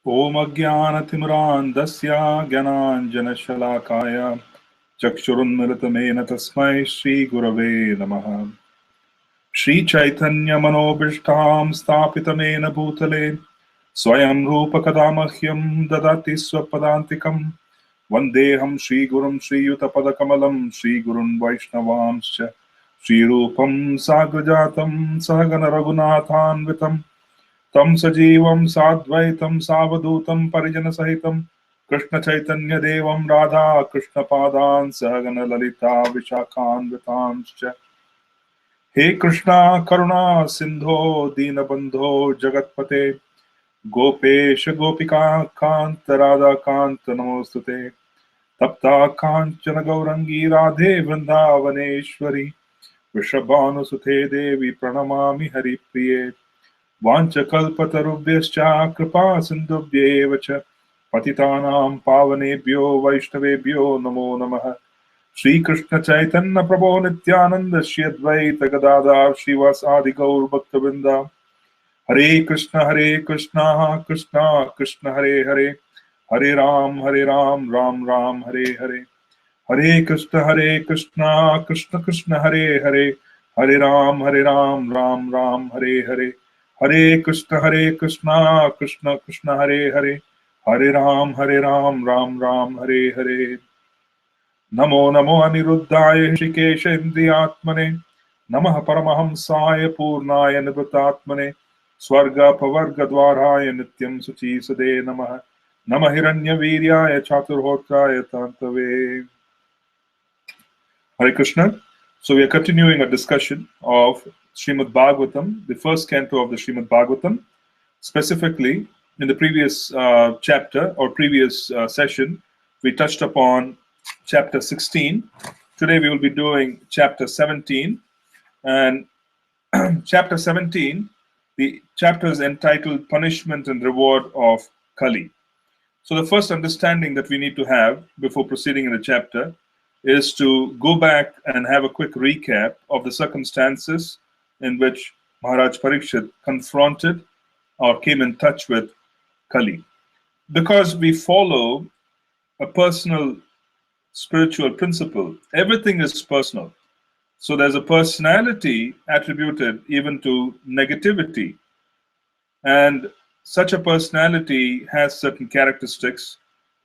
Om Ajnanatimrandasya Gyananjanashalakaya Chakshurunmilitamena Tasmai Shri Gurave Namaha. Shri Chaitanya Manobishtam Stapitamena Bhutale Swayam Rupa Kadamahyam Dadati Swapadantikam Vandeham Shri Gurum Shri Yutapadakamalam Shri Gurun Vaishnavamscha Shri Rupam Sagrajatam Sahagana Raghunathanvitam Tam Sajivam Sadvaitam Savadutam Parijana Sahitam Krishna Chaitanya Devam Radha Krishna Padan Sahagana Lalita Vishakhan Vitamscha He Krishna Karuna Sindho Dinabandho Jagatpate Gopesh Gopika Kant Radha Kant Namostute Tapta Kanchana Gaurangi Radhe Vrindavaneshwari Vrishabhanusute Devi Pranamami Hari Priye Vanchakalpatarubhyascha kripa sindhubhyev cha patitanam pavanebhyo vaishnavebhyo namo namah. Shri Krishna Chaitanya Prabhu Nityananda Shri Advaita Gadadhar Srivasadi Gaur Bhaktavinda Hare Krishna Krishna Krishna Hare Hare Hare Ram Ram Ram Hare Hare Hare Krishna Krishna Krishna Hare Hare Hare Ram Ram Ram Hare Hare Hare Krishna Krishna Krishna Hare Hare Hare Ram Ram Ram Hare Hare Namo Namo Aniruddhaya Hrishikesha Indriyatmane Namah Paramahamsaya Purnaya Nibhatatmane Swarga Pavarga Dwaraya Nityam Suchi Sade Namah Namah Hiranya Viryaya Chaturhotraya Tantave. Hare Krishna. So we are continuing a discussion of Srimad Bhagavatam, the first canto of the Srimad Bhagavatam. Specifically, in the previous chapter or previous session, we touched upon chapter 16. Today we will be doing chapter 17. And chapter 17, the chapter is entitled Punishment and Reward of Kali. So the first understanding that we need to have before proceeding in the chapter is to go back and have a quick recap of the circumstances in which Maharaj Parikshit confronted or came in touch with Kali. Because we follow a personal spiritual principle, everything is personal. So there's a personality attributed even to negativity. And such a personality has certain characteristics,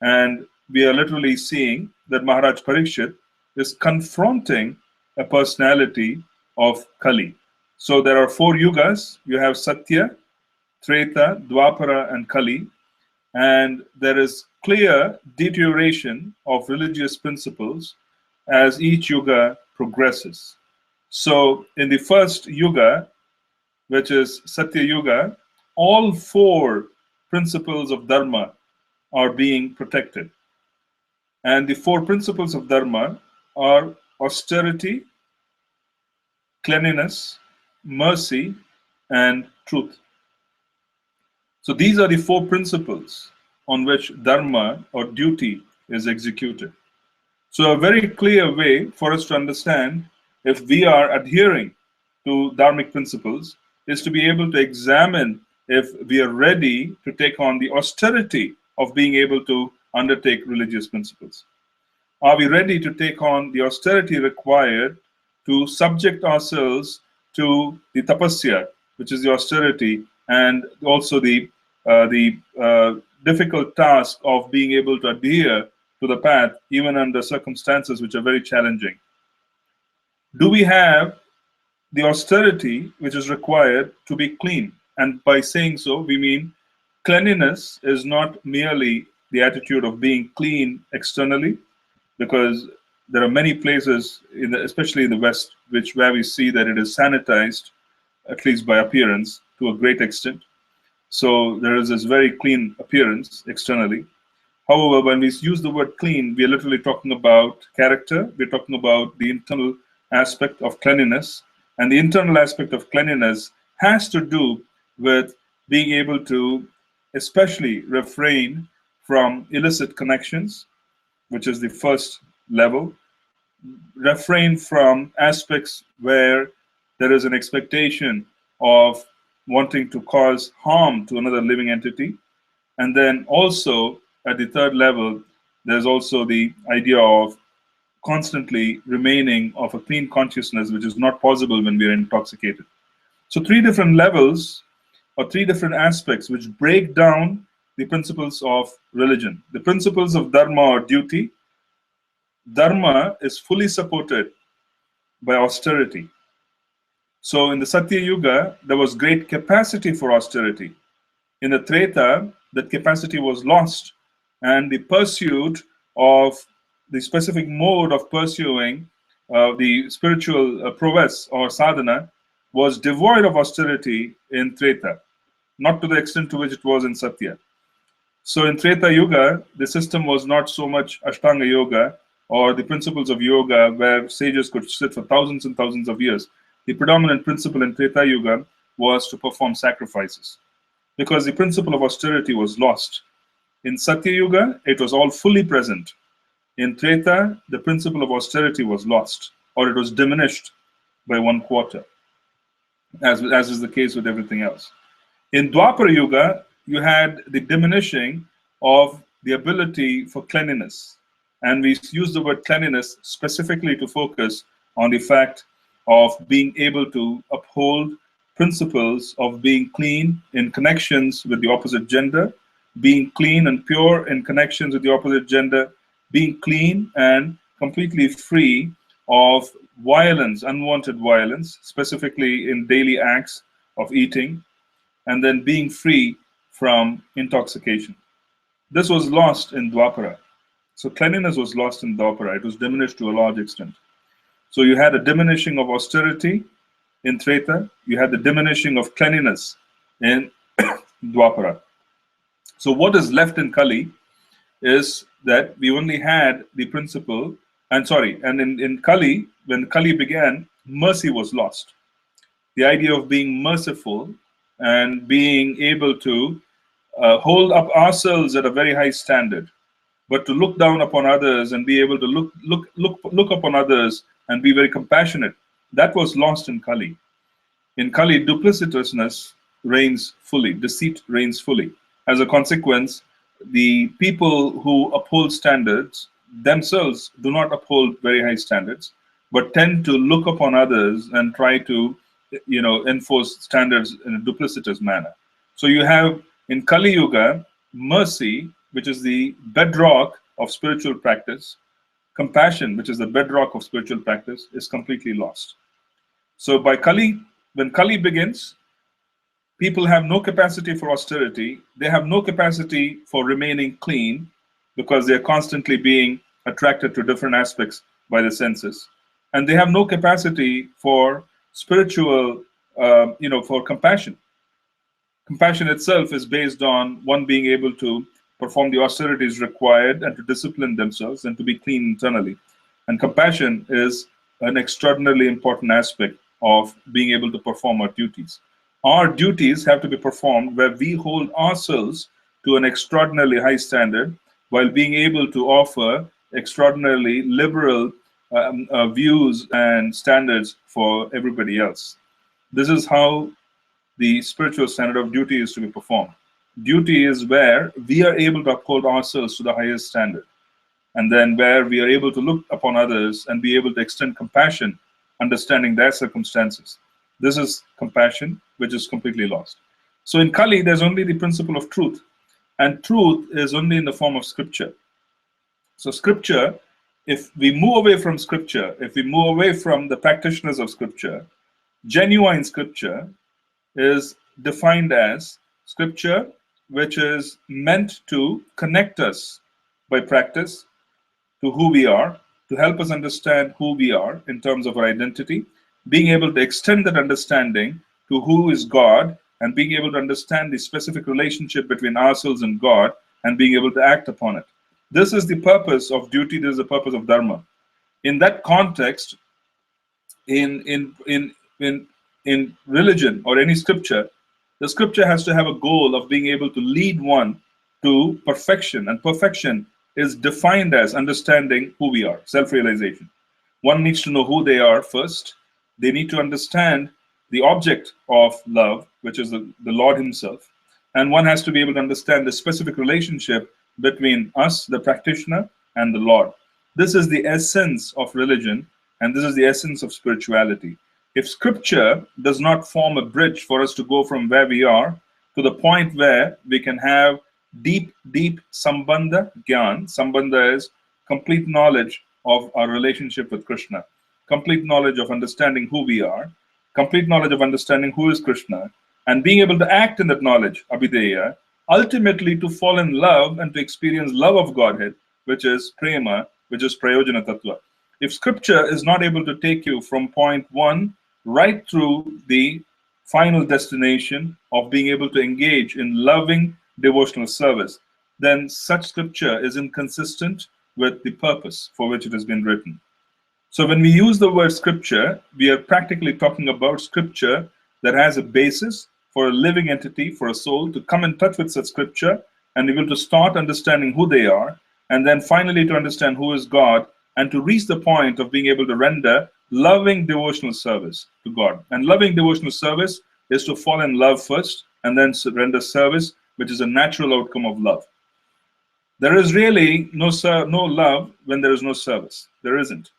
and we are literally seeing that Maharaj Parikshit is confronting a personality of Kali. So there are 4 yugas. You have Satya, Treta, Dwapara, and Kali. And there is clear deterioration of religious principles as each yuga progresses. So in the first yuga, which is Satya Yuga, all 4 principles of Dharma are being protected. And the 4 principles of Dharma are austerity, cleanliness, mercy, and truth. So these are the 4 principles on which Dharma or duty is executed. So a very clear way for us to understand if we are adhering to Dharmic principles is to be able to examine if we are ready to take on the austerity of being able to undertake religious principles. Are we ready to take on the austerity required to subject ourselves to the tapasya, which is the austerity, and also the difficult task of being able to adhere to the path even under circumstances which are very challenging? Do we have the austerity which is required to be clean? And by saying so, we mean cleanliness is not merely the attitude of being clean externally, because there are many places, especially in the West, where we see that it is sanitized, at least by appearance, to a great extent. So there is this very clean appearance externally. However, when we use the word clean, we are literally talking about character. We're talking about the internal aspect of cleanliness. And the internal aspect of cleanliness has to do with being able to especially refrain from illicit connections, which is the first level. Refrain from aspects where there is an expectation of wanting to cause harm to another living entity. And then also at the third level, there's also the idea of constantly remaining of a clean consciousness, which is not possible when we are intoxicated. So three different levels or three different aspects which break down the principles of religion. The principles of dharma or duty. Dharma is fully supported by austerity. So in the Satya Yuga, there was great capacity for austerity. In the Treta, that capacity was lost, and the pursuit of the specific mode of pursuing the spiritual prowess or sadhana was devoid of austerity in Treta, not to the extent to which it was in Satya. So in Treta Yuga, the system was not so much Ashtanga Yoga or the principles of yoga where sages could sit for thousands and thousands of years. The predominant principle in Treta Yuga was to perform sacrifices, because the principle of austerity was lost. In Satya Yuga, it was all fully present. In Treta, the principle of austerity was lost, or it was diminished by 1/4, as is the case with everything else. In Dwapara Yuga, you had the diminishing of the ability for cleanliness. And we use the word cleanliness specifically to focus on the fact of being able to uphold principles of being clean in connections with the opposite gender, being clean and pure in connections with the opposite gender, being clean and completely free of violence, unwanted violence, specifically in daily acts of eating, and then being free from intoxication. This was lost in Dwapara. So cleanliness was lost in Dwapara. It was diminished to a large extent. So you had a diminishing of austerity in Treta. You had the diminishing of cleanliness in Dwapara. So what is left in Kali is that we only had the principle, and in Kali, when Kali began, mercy was lost. The idea of being merciful and being able to hold up ourselves at a very high standard, but to look down upon others and be able to look upon others and be very compassionate, that was lost in Kali. In Kali, duplicitousness reigns fully, deceit reigns fully. As a consequence, the people who uphold standards themselves do not uphold very high standards, but tend to look upon others and try to enforce standards in a duplicitous manner. So you have in Kali Yuga, mercy, which is the bedrock of spiritual practice, compassion, which is the bedrock of spiritual practice, is completely lost. So by Kali, when Kali begins, people have no capacity for austerity. They have no capacity for remaining clean because they're constantly being attracted to different aspects by the senses. And they have no capacity for spiritual, for compassion. Compassion itself is based on one being able to perform the austerities required and to discipline themselves and to be clean internally. And compassion is an extraordinarily important aspect of being able to perform our duties. Our duties have to be performed where we hold ourselves to an extraordinarily high standard while being able to offer extraordinarily liberal views and standards for everybody else. This is how the spiritual standard of duty is to be performed. Duty is where we are able to uphold ourselves to the highest standard, and then where we are able to look upon others and be able to extend compassion, understanding their circumstances. This is compassion, which is completely lost. So in Kali, there's only the principle of truth, and truth is only in the form of scripture. So scripture, if we move away from scripture, if we move away from the practitioners of scripture, genuine scripture is defined as scripture which is meant to connect us by practice to who we are, to help us understand who we are in terms of our identity, being able to extend that understanding to who is God, and being able to understand the specific relationship between ourselves and God, and being able to act upon it. This is the purpose of duty. This is the purpose of dharma. In that context, in religion or any scripture, the scripture has to have a goal of being able to lead one to perfection, and perfection is defined as understanding who we are, self-realization. One needs to know who they are first. They need to understand the object of love, which is the Lord himself. And one has to be able to understand the specific relationship between us, the practitioner, and the Lord. This is the essence of religion, and this is the essence of spirituality. If scripture does not form a bridge for us to go from where we are to the point where we can have deep, deep sambandha gyan. Sambandha is complete knowledge of our relationship with Krishna, complete knowledge of understanding who we are, complete knowledge of understanding who is Krishna, and being able to act in that knowledge, abhideya, ultimately to fall in love and to experience love of Godhead, which is prema, which is prayojana tattva. If scripture is not able to take you from point one right through the final destination of being able to engage in loving devotional service, then such scripture is inconsistent with the purpose for which it has been written. So when we use the word scripture, we are practically talking about scripture that has a basis for a living entity, for a soul to come in touch with such scripture and able to start understanding who they are, and then finally to understand who is God, and to reach the point of being able to render loving devotional service to God. And loving devotional service is to fall in love first and then render service, which is a natural outcome of love. There is really no love when there is no service. There isn't.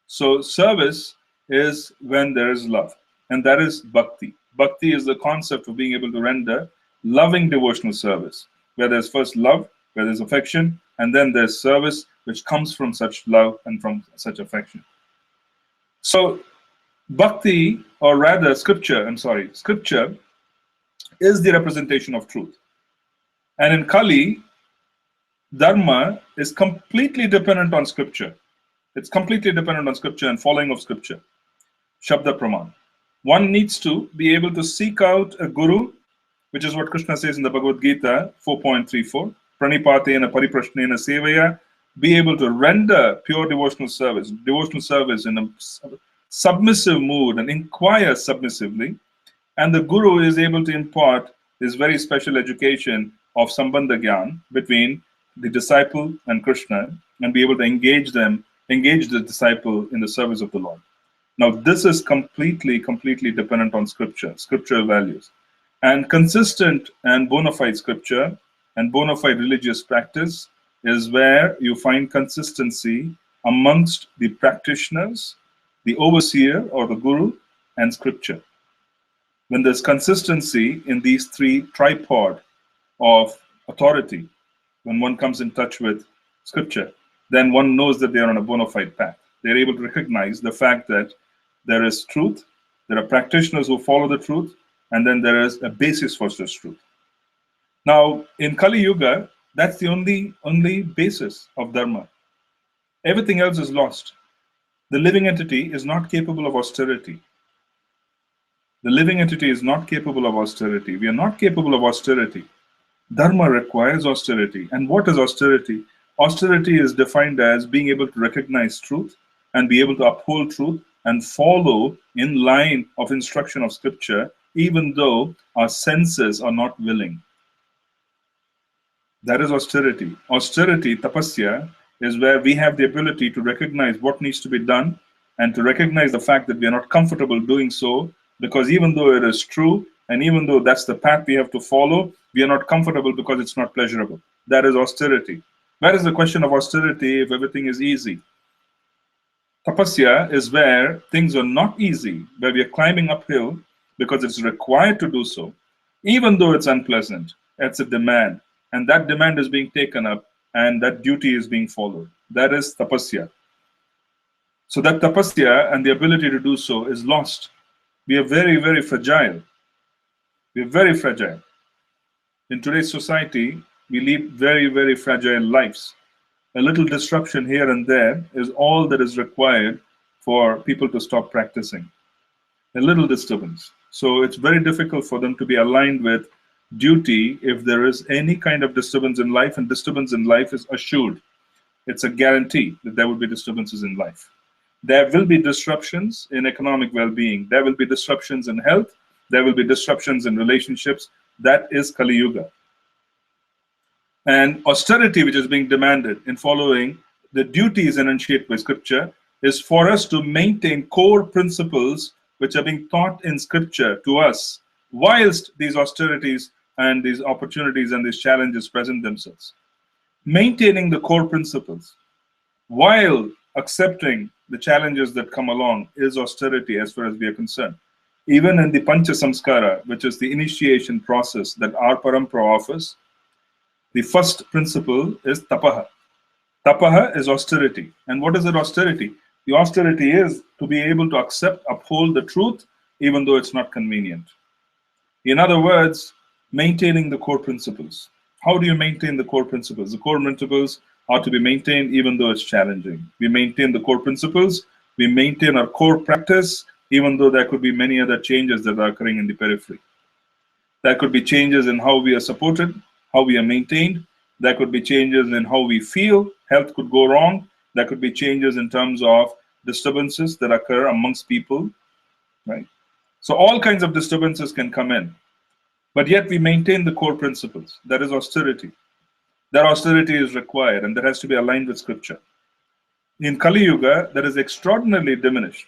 So service is when there is love, and that is bhakti. Bhakti is the concept of being able to render loving devotional service, where there's first love, where there's affection, and then there's service, which comes from such love and from such affection. So bhakti, or rather scripture is the representation of truth. And in Kali, dharma is completely dependent on scripture. It's completely dependent on scripture and following of scripture. Shabda Praman. One needs to be able to seek out a guru, which is what Krishna says in the Bhagavad Gita 4.34. Pranipatena pariprashnena sevaya. Be able to render pure devotional service in a submissive mood and inquire submissively. And the guru is able to impart this very special education of sambandha gyan between the disciple and Krishna, and be able to engage the disciple in the service of the Lord. Now, this is completely dependent on scriptural values. And consistent and bona fide scripture and bona fide religious practice is where you find consistency amongst the practitioners, the overseer or the guru, and scripture. When there's consistency in these three tripod of authority, when one comes in touch with scripture, then one knows that they are on a bona fide path. They're able to recognize the fact that there is truth, there are practitioners who follow the truth, and then there is a basis for such truth. Now, in Kali Yuga, that's the only basis of dharma. Everything else is lost. The living entity is not capable of austerity. The living entity is not capable of austerity. We are not capable of austerity. Dharma requires austerity. And what is austerity? Austerity is defined as being able to recognize truth and be able to uphold truth and follow in line of instruction of scripture, even though our senses are not willing. That is austerity. Austerity, tapasya, is where we have the ability to recognize what needs to be done and to recognize the fact that we are not comfortable doing so, because even though it is true and even though that's the path we have to follow, we are not comfortable because it's not pleasurable. That is austerity. Where is the question of austerity if everything is easy? Tapasya is where things are not easy, where we are climbing uphill because it's required to do so, even though it's unpleasant. It's a demand, and that demand is being taken up, and that duty is being followed. That is tapasya. So that tapasya and the ability to do so is lost. We are very, very fragile. We are very fragile. In today's society, we lead very, very fragile lives. A little disruption here and there is all that is required for people to stop practicing. A little disturbance. So it's very difficult for them to be aligned with duty if there is any kind of disturbance in life, and disturbance in life is assured. It's a guarantee that there will be disturbances in life. There will be disruptions in economic well-being. There will be disruptions in health. There will be disruptions in relationships. That is Kali Yuga. And austerity, which is being demanded in following the duties enunciated by scripture, is for us to maintain core principles which are being taught in scripture to us, whilst these austerities and these opportunities and these challenges present themselves. Maintaining the core principles while accepting the challenges that come along is austerity as far as we are concerned. Even in the Pancha Samskara, which is the initiation process that our Parampara offers, the first principle is tapaha. Tapaha is austerity. And what is it, austerity? The austerity is to be able to accept, uphold the truth, even though it's not convenient. In other words, maintaining the core principles. How do you maintain the core principles? The core principles are to be maintained even though it's challenging. We maintain the core principles. We maintain our core practice, even though there could be many other changes that are occurring in the periphery. There could be changes in how we are supported, how we are maintained. There could be changes in how we feel. Health could go wrong. There could be changes in terms of disturbances that occur amongst people, right? So all kinds of disturbances can come in. But yet we maintain the core principles. That is austerity. That austerity is required, and that has to be aligned with scripture. In Kali Yuga, that is extraordinarily diminished.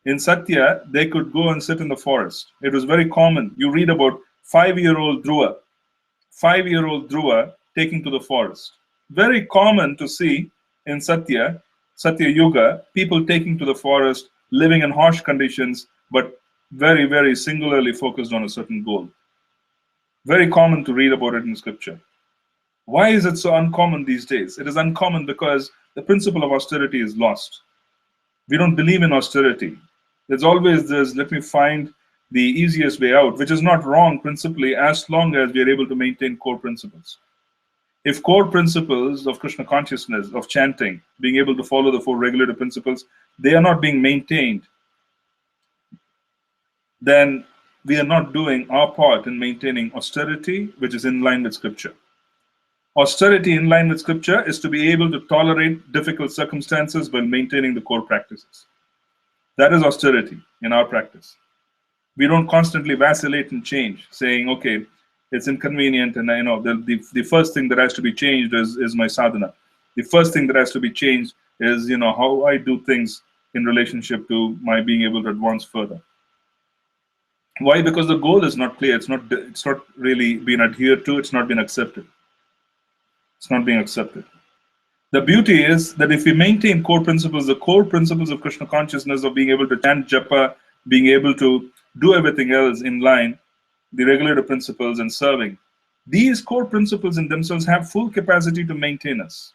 In Satya, they could go and sit in the forest. It was very common. You read about 5-year-old Dhruva taking to the forest. Very common to see in Satya Yuga, people taking to the forest, living in harsh conditions, but very, very singularly focused on a certain goal. Very common to read about it in scripture. Why is it so uncommon these days? It is uncommon because the principle of austerity is lost. We don't believe in austerity. There's always this, let me find the easiest way out, which is not wrong principally as long as we are able to maintain core principles. If core principles of Krishna consciousness, of chanting, being able to follow the 4 regulative principles, they are not being maintained, then we are not doing our part in maintaining austerity, which is in line with scripture. Austerity in line with scripture is to be able to tolerate difficult circumstances while maintaining the core practices. That is austerity in our practice. We don't constantly vacillate and change, saying, okay, it's inconvenient, and the first thing that has to be changed is my sadhana. The first thing that has to be changed is how I do things in relationship to my being able to advance further. Why? Because the goal is not clear. It's not really been adhered to. It's not been accepted. It's not being accepted. The beauty is that if we maintain core principles, the core principles of Krishna consciousness, of being able to chant japa, being able to do everything else in line, the regulative principles and serving, these core principles in themselves have full capacity to maintain us.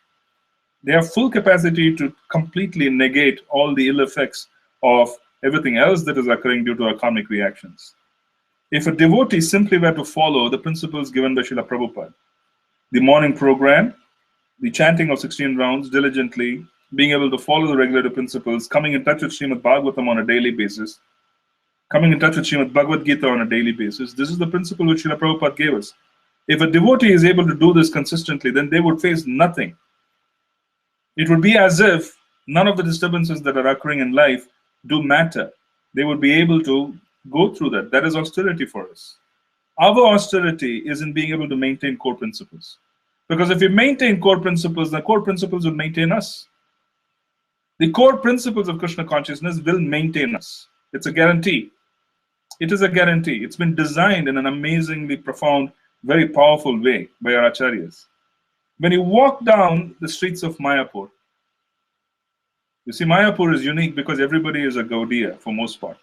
They have full capacity to completely negate all the ill effects of everything else that is occurring due to our karmic reactions. If a devotee simply were to follow the principles given by Srila Prabhupada, the morning program, the chanting of 16 rounds diligently, being able to follow the regulative principles, coming in touch with Srimad Bhagavatam on a daily basis, coming in touch with Srimad Bhagavad Gita on a daily basis, this is the principle which Srila Prabhupada gave us. If a devotee is able to do this consistently, then they would face nothing. It would be as if none of the disturbances that are occurring in life do matter. They would be able to go through that. That is austerity for us. Our austerity is in being able to maintain core principles. Because if we maintain core principles, the core principles will maintain us. The core principles of Krishna consciousness will maintain us. It's a guarantee. It is a guarantee. It's been designed in an amazingly profound, very powerful way by our acharyas. When you walk down the streets of Mayapur, you see, Mayapur is unique because everybody is a Gaudiya for most part.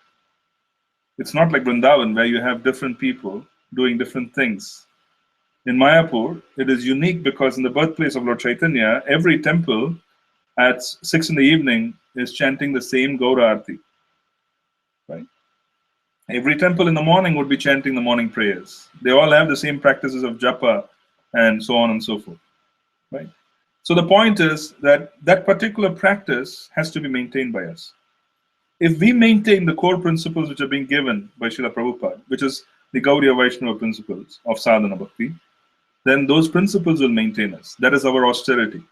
It's not like Vrindavan where you have different people doing different things. In Mayapur, it is unique because in the birthplace of Lord Chaitanya, every temple at 6 in the evening is chanting the same Gaura Arti. Right? Every temple in the morning would be chanting the morning prayers. They all have the same practices of japa and so on and so forth. Right? So the point is that that particular practice has to be maintained by us. If we maintain the core principles which are being given by Srila Prabhupada, which is the Gaudiya Vaishnava principles of sadhana bhakti, then those principles will maintain us. That is our austerity.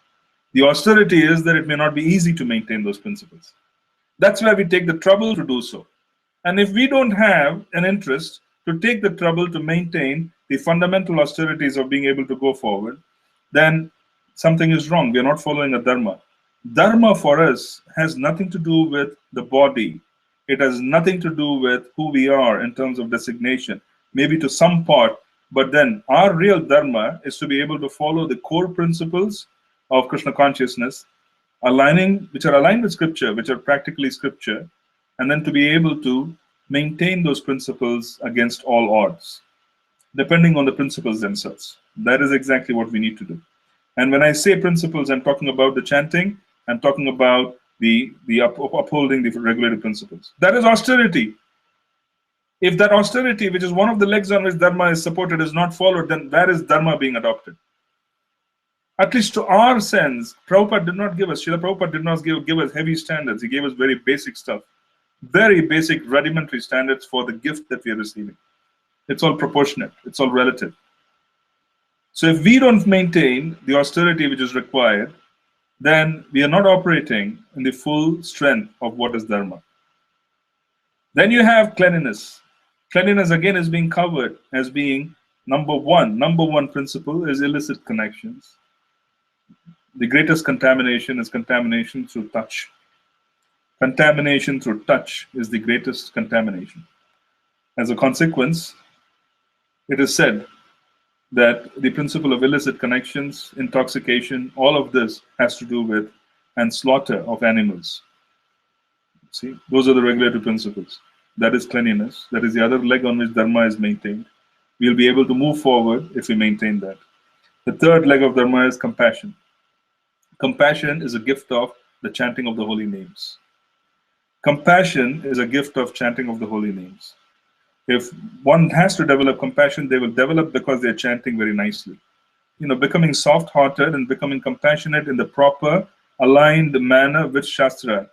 The austerity is that it may not be easy to maintain those principles. That's why we take the trouble to do so. And if we don't have an interest to take the trouble to maintain the fundamental austerities of being able to go forward, then something is wrong. We are not following a dharma. Dharma for us has nothing to do with the body. It has nothing to do with who we are in terms of designation. Maybe to some part, But then our real dharma is to be able to follow the core principles of Krishna consciousness, which are aligned with scripture, which are practically scripture, and then to be able to maintain those principles against all odds, depending on the principles themselves. That is exactly what we need to do. And when I say principles, I'm talking about the chanting, I'm talking about the upholding the regulated principles. That is austerity. If that austerity, which is one of the legs on which dharma is supported, is not followed, then where is dharma being adopted? At least to our sense, Prabhupada did not give us, Srila Prabhupada did not give us heavy standards. He gave us very basic stuff, very basic rudimentary standards for the gift that we are receiving. It's all proportionate, it's all relative. So if we don't maintain the austerity which is required, then we are not operating in the full strength of what is dharma. Then you have cleanliness. Cleanliness again is being covered as being number one principle is illicit connections. The greatest contamination is contamination through touch. Contamination through touch is the greatest contamination. As a consequence, it is said that the principle of illicit connections, intoxication, all of this has to do with and slaughter of animals. See, those are the regulatory principles. That is cleanliness. That is the other leg on which dharma is maintained. We'll be able to move forward if we maintain that. The third leg of dharma is compassion. Compassion is a gift of the chanting of the holy names. Compassion is a gift of chanting of the holy names. If one has to develop compassion, they will develop because they're chanting very nicely. Becoming soft-hearted and becoming compassionate in the proper, aligned manner with Shastra,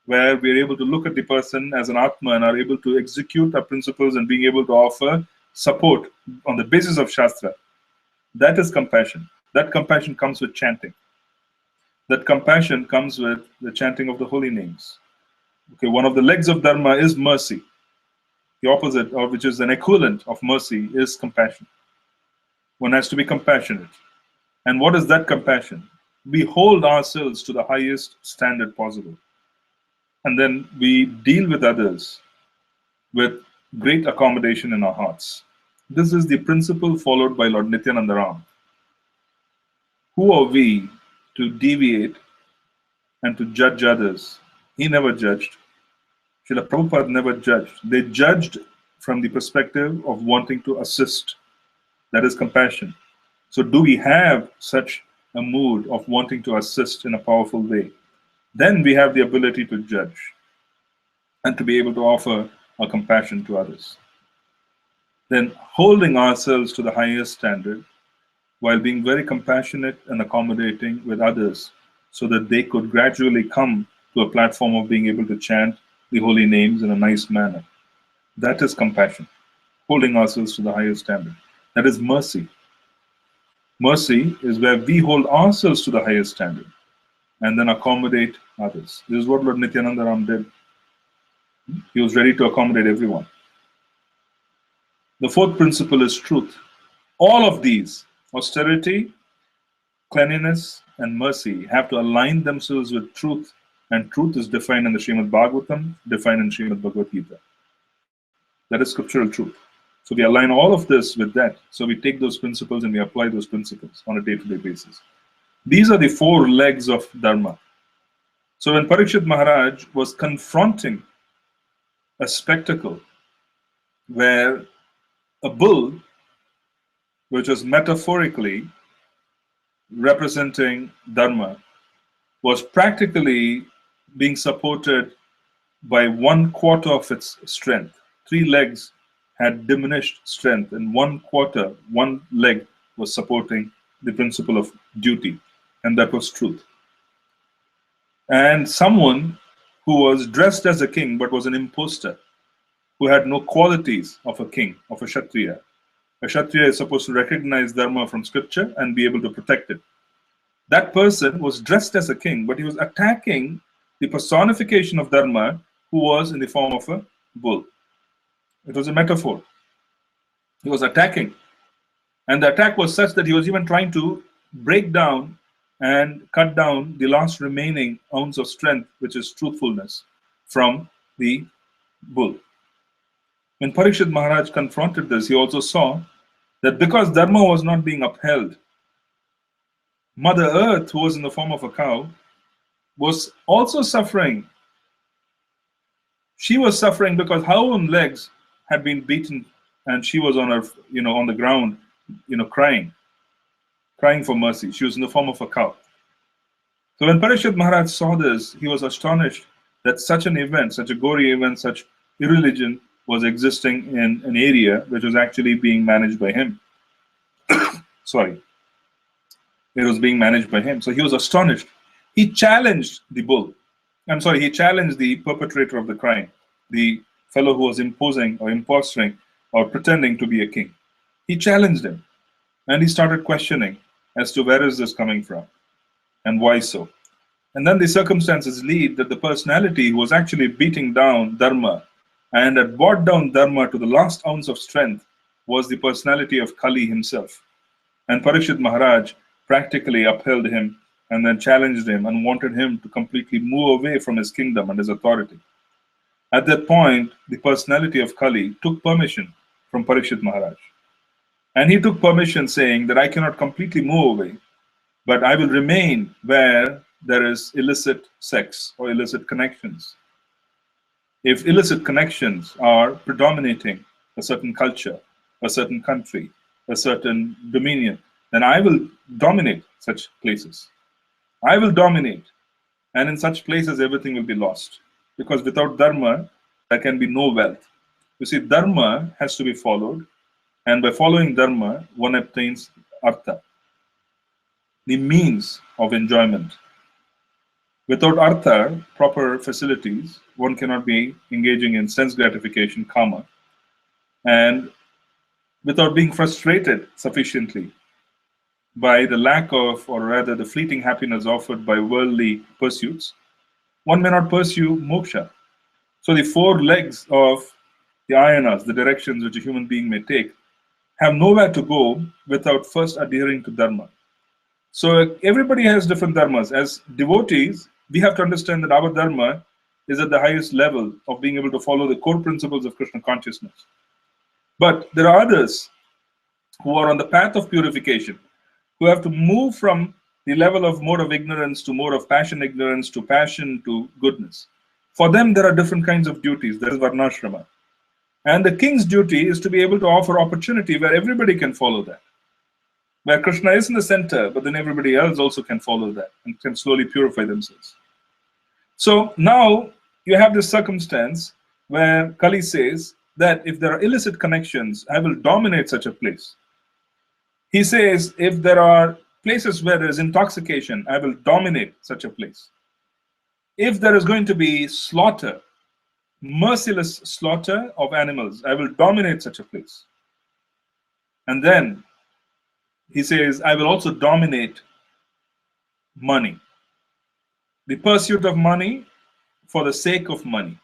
where we're able to look at the person as an Atma and are able to execute our principles and being able to offer support on the basis of Shastra. That is compassion. That compassion comes with chanting. That compassion comes with the chanting of the holy names. Okay, one of the legs of dharma is mercy. The opposite, or which is an equivalent of mercy, is compassion. One has to be compassionate. And what is that compassion? We hold ourselves to the highest standard possible. And then we deal with others with great accommodation in our hearts. This is the principle followed by Lord Nityananda Ram. Who are we to deviate and to judge others? He never judged. Srila Prabhupada never judged. They judged from the perspective of wanting to assist. That is compassion. So do we have such a mood of wanting to assist in a powerful way? Then we have the ability to judge and to be able to offer our compassion to others. Then holding ourselves to the highest standard while being very compassionate and accommodating with others so that they could gradually come to a platform of being able to chant the holy names in a nice manner. That is compassion, holding ourselves to the highest standard. That is mercy. Mercy is where we hold ourselves to the highest standard and then accommodate others. This is what Lord Nityananda Ram did. He was ready to accommodate everyone. The fourth principle is truth. All of these, austerity, cleanliness, and mercy, have to align themselves with truth. And truth is defined in the Srimad Bhagavatam, defined in Srimad Bhagavad Gita. That is scriptural truth. So we align all of this with that. So we take those principles and we apply those principles on a day-to-day basis. These are the four legs of Dharma. So when Parikshit Maharaj was confronting a spectacle where a bull, which was metaphorically representing Dharma, was practically being supported by 1/4 of its strength. 3 legs had diminished strength, and 1/4, one leg was supporting the principle of duty, and that was truth. And someone who was dressed as a king but was an imposter, who had no qualities of a king, of a Kshatriya. A Kshatriya is supposed to recognize Dharma from scripture and be able to protect it. That person was dressed as a king, but he was attacking the personification of Dharma, who was in the form of a bull. It was a metaphor. He was attacking. And the attack was such that he was even trying to break down and cut down the last remaining ounce of strength, which is truthfulness, from the bull. When Parikshit Maharaj confronted this, he also saw that because Dharma was not being upheld, Mother Earth, who was in the form of a cow, was also suffering. She was suffering because her own legs had been beaten, and she was on her, on the ground, crying for mercy. She was in the form of a cow. So when Parikshit Maharaj saw this, he was astonished that such an event, such a gory event, such irreligion was existing in an area which was actually being managed by him. Sorry. It was being managed by him. So he was astonished. He challenged the bull. He challenged the perpetrator of the crime, the fellow who was imposing or imposting or pretending to be a king. He challenged him, and he started questioning as to where is this coming from and why so. And then the circumstances lead that the personality who was actually beating down Dharma and had brought down Dharma to the last ounce of strength was the personality of Kali himself. And Parikshit Maharaj practically upheld him and then challenged him and wanted him to completely move away from his kingdom and his authority. At that point, the personality of Kali took permission from Parikshit Maharaj. And he took permission saying that I cannot completely move away, but I will remain where there is illicit sex or illicit connections. If illicit connections are predominating a certain culture, a certain country, a certain dominion, then I will dominate such places. I will dominate. And in such places, everything will be lost. Because without Dharma, there can be no wealth. You see, Dharma has to be followed. And by following Dharma, one obtains Artha, the means of enjoyment. Without Artha, proper facilities, one cannot be engaging in sense gratification, karma. And without being frustrated sufficiently by the lack of, or rather the fleeting happiness offered by worldly pursuits, one may not pursue moksha. So the four legs of the ayanas, the directions which a human being may take, have nowhere to go without first adhering to Dharma. So everybody has different dharmas. As devotees, we have to understand that our Dharma is at the highest level of being able to follow the core principles of Krishna consciousness. But there are others who are on the path of purification, who have to move from the level of mode of ignorance to mode of passion ignorance to passion to goodness. For them, there are different kinds of duties. There is Varnashrama. And the king's duty is to be able to offer opportunity where everybody can follow that. Where Krishna is in the center, but then everybody else also can follow that and can slowly purify themselves. So now you have this circumstance where Kali says that if there are illicit connections, I will dominate such a place. He says, if there are places where there is intoxication, I will dominate such a place. If there is going to be slaughter, merciless slaughter of animals, I will dominate such a place. And then he says, I will also dominate money. The pursuit of money for the sake of money.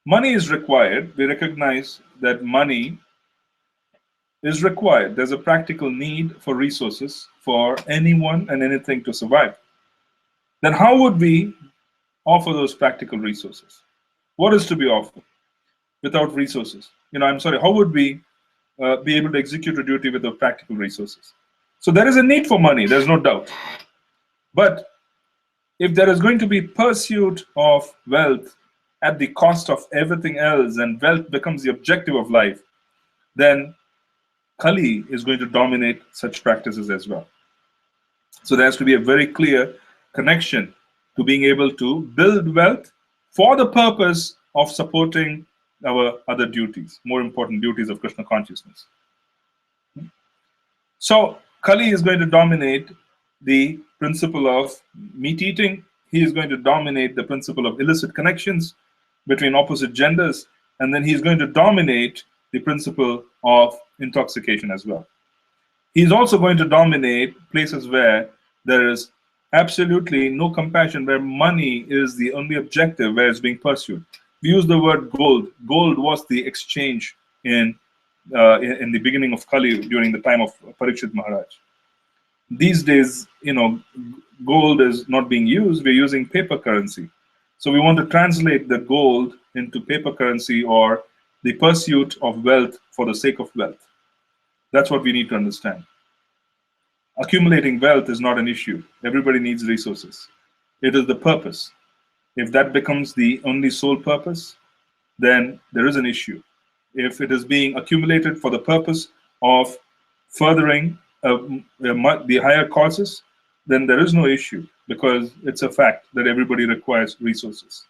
Money is required. We recognize that money is required. There's a practical need for resources for anyone and anything to survive. Then how would we offer those practical resources? What is to be offered without resources? How would we be able to execute a duty without practical resources? So there is a need for money, there's no doubt. But if there is going to be pursuit of wealth at the cost of everything else, and wealth becomes the objective of life, then Kali is going to dominate such practices as well. So there has to be a very clear connection to being able to build wealth for the purpose of supporting our other duties, more important duties of Krishna consciousness. So Kali is going to dominate the principle of meat eating. He is going to dominate the principle of illicit connections between opposite genders, and then he's going to dominate the principle of intoxication as well. He's also going to dominate places where there is absolutely no compassion, where money is the only objective, where it's being pursued. We use the word gold. Gold was the exchange in the beginning of Kali, during the time of Parikshit Maharaj. These days, gold is not being used. We're using paper currency. So we want to translate the gold into paper currency, or the pursuit of wealth for the sake of wealth. That's what we need to understand. Accumulating wealth is not an issue. Everybody needs resources. It is the purpose. If that becomes the only sole purpose, then there is an issue. If it is being accumulated for the purpose of furthering the higher causes, then there is no issue, because it's a fact that everybody requires resources.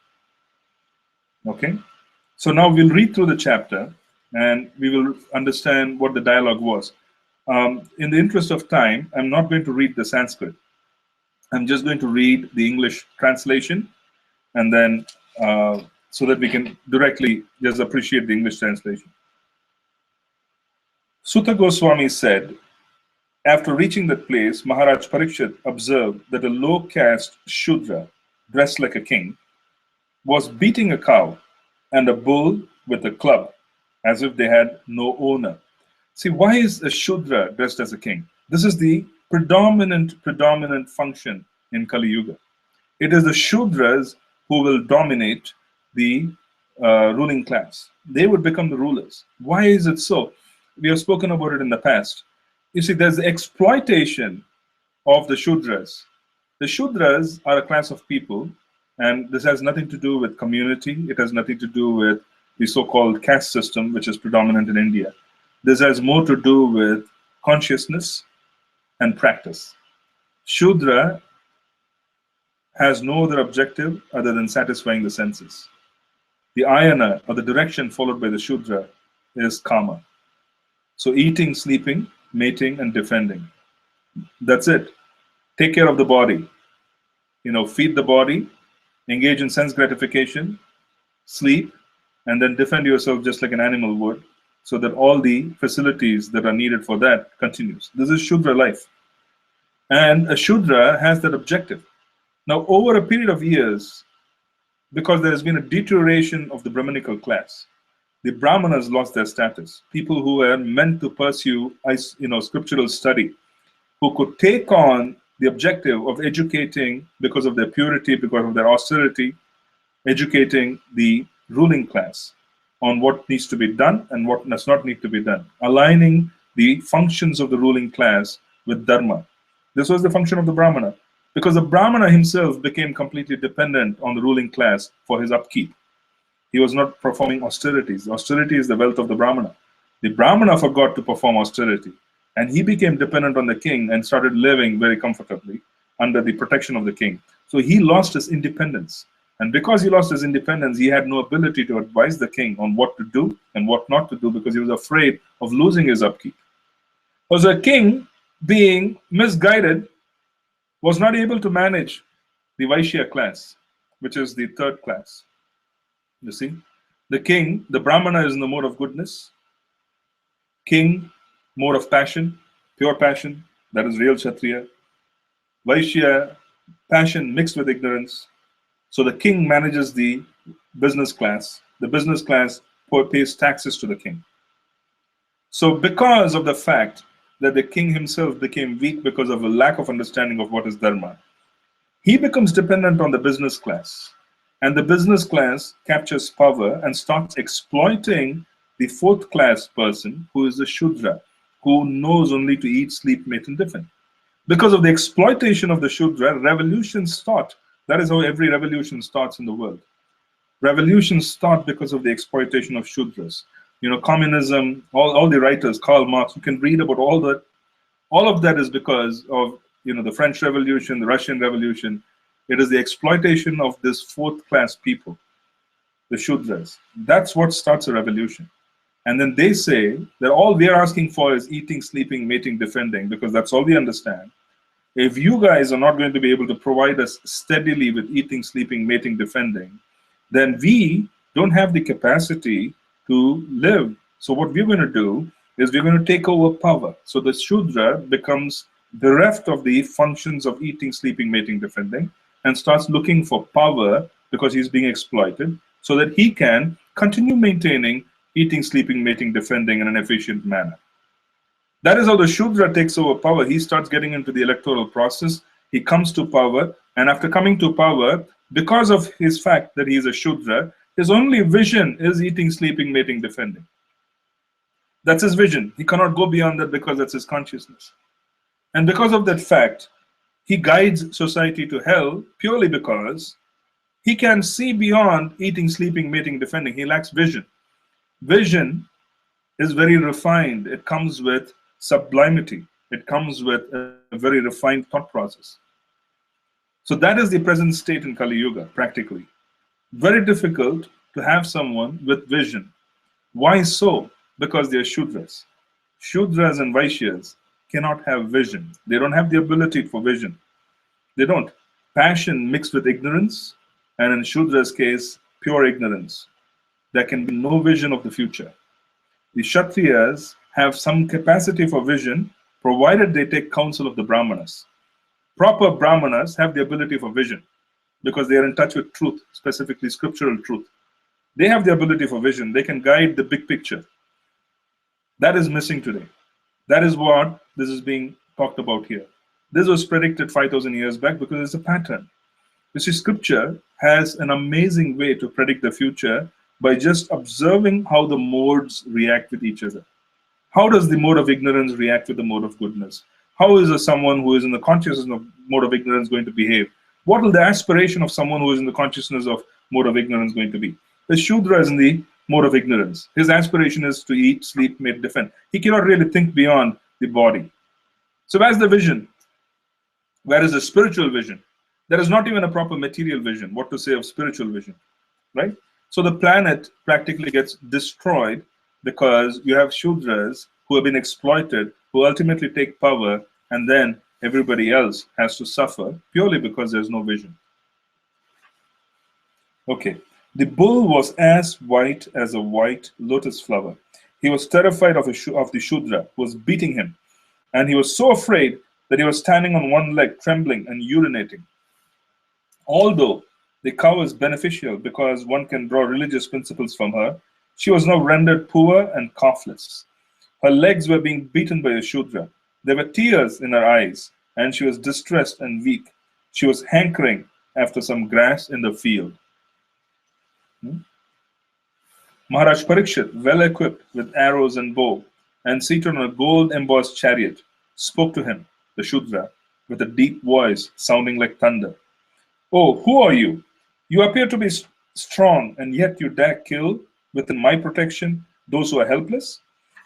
Okay? So now we'll read through the chapter and we will understand what the dialogue was. In the interest of time, I'm not going to read the Sanskrit. I'm just going to read the English translation, and then so that we can directly just appreciate the English translation. Sutta Goswami said, after reaching that place, Maharaj Parikshit observed that a low-caste Shudra, dressed like a king, was beating a cow and a bull with a club, as if they had no owner. See, why is a Shudra dressed as a king? This is the predominant function in Kali Yuga. It is the Shudras who will dominate the ruling class. They would become the rulers. Why is it so? We have spoken about it in the past. You see, there's the exploitation of the Shudras. The Shudras are a class of people, and this has nothing to do with community. It has nothing to do with the so-called caste system, which is predominant in India. This has more to do with consciousness and practice. Shudra has no other objective other than satisfying the senses. The ayana, or the direction followed by the Shudra, is karma. So eating, sleeping, mating, and defending. That's it. Take care of the body. Feed the body, engage in sense gratification, sleep, and then defend yourself just like an animal would, so that all the facilities that are needed for that continues. This is Shudra life. And a Shudra has that objective. Now, over a period of years, because there has been a deterioration of the Brahmanical class, the Brahmanas lost their status. People who were meant to pursue scriptural study, who could take on the objective of educating, because of their purity, because of their austerity, educating the ruling class on what needs to be done and what does not need to be done, aligning the functions of the ruling class with dharma. This was the function of the Brahmana, because the Brahmana himself became completely dependent on the ruling class for his upkeep. He was not performing austerities. Austerity is the wealth of the Brahmana. The Brahmana forgot to perform austerity, and he became dependent on the king and started living very comfortably under the protection of the king. So he lost his independence. And because he lost his independence, he had no ability to advise the king on what to do and what not to do, because he was afraid of losing his upkeep. So a king, being misguided, was not able to manage the Vaishya class, which is the third class. You see, the king, the Brahmana, is in the mode of goodness. King, mode of passion, pure passion, that is real Kshatriya. Vaishya, passion mixed with ignorance. So the king manages the business class. The business class pays taxes to the king. So because of the fact that the king himself became weak because of a lack of understanding of what is dharma, he becomes dependent on the business class. And the business class captures power and starts exploiting the fourth class person, who is the Shudra, who knows only to eat, sleep, mate, and defend. Because of the exploitation of the Shudra, revolutions start. That is how every revolution starts in the world. Revolutions start because of the exploitation of Shudras. Communism, all the writers, Karl Marx, you can read about all that. All of that is because of the French Revolution, the Russian Revolution. It is the exploitation of this fourth class people, the Shudras. That's what starts a revolution. And then they say that all we are asking for is eating, sleeping, mating, defending, because that's all we understand. If you guys are not going to be able to provide us steadily with eating, sleeping, mating, defending, then we don't have the capacity to live. So what we're going to do is we're going to take over power. So the Shudra becomes bereft of the functions of eating, sleeping, mating, defending, and starts looking for power because he's being exploited, so that he can continue maintaining eating, sleeping, mating, defending in an efficient manner. That is how the Shudra takes over power. He starts getting into the electoral process. He comes to power, and after coming to power, because of his fact that he is a Shudra, his only vision is eating, sleeping, mating, defending. That's his vision. He cannot go beyond that because that's his consciousness. And because of that fact, he guides society to hell purely because he can see beyond eating, sleeping, mating, defending. He lacks vision. Vision is very refined. It comes with sublimity. It comes with a very refined thought process. So that is the present state in Kali Yuga, practically. Very difficult to have someone with vision. Why so? Because they are Shudras. Shudras and Vaishyas cannot have vision. They don't have the ability for vision. They don't. Passion mixed with ignorance, and in Shudra's case, pure ignorance. There can be no vision of the future. The Kshatriyas have some capacity for vision, provided they take counsel of the Brahmanas. Proper Brahmanas have the ability for vision because they are in touch with truth, specifically scriptural truth. They have the ability for vision. They can guide the big picture. That is missing today. That is what this is being talked about here. This was predicted 5,000 years back because it's a pattern. You see, scripture has an amazing way to predict the future by just observing how the modes react with each other. How does the mode of ignorance react with the mode of goodness? How is someone who is in the consciousness of mode of ignorance going to behave? What will the aspiration of someone who is in the consciousness of mode of ignorance going to be? The Shudra is in the mode of ignorance. His aspiration is to eat, sleep, mate, defend. He cannot really think beyond the body. So where's the vision? Where is the spiritual vision? There is not even a proper material vision. What to say of spiritual vision, right? So the planet practically gets destroyed because you have Shudras who have been exploited, who ultimately take power, and then everybody else has to suffer purely because there's no vision. Okay. The bull was as white as a white lotus flower. He was terrified of the Shudra who was beating him, and he was so afraid that he was standing on one leg, trembling and urinating. Although the cow is beneficial because one can draw religious principles from her, she was now rendered poor and coughless. Her legs were being beaten by a Shudra. There were tears in her eyes, and she was distressed and weak. She was hankering after some grass in the field. Maharaj Parikshit, well equipped with arrows and bow, and seated on a gold-embossed chariot, spoke to him, the Shudra, with a deep voice sounding like thunder. Oh, who are you? You appear to be strong, and yet you dare kill, within my protection, those who are helpless?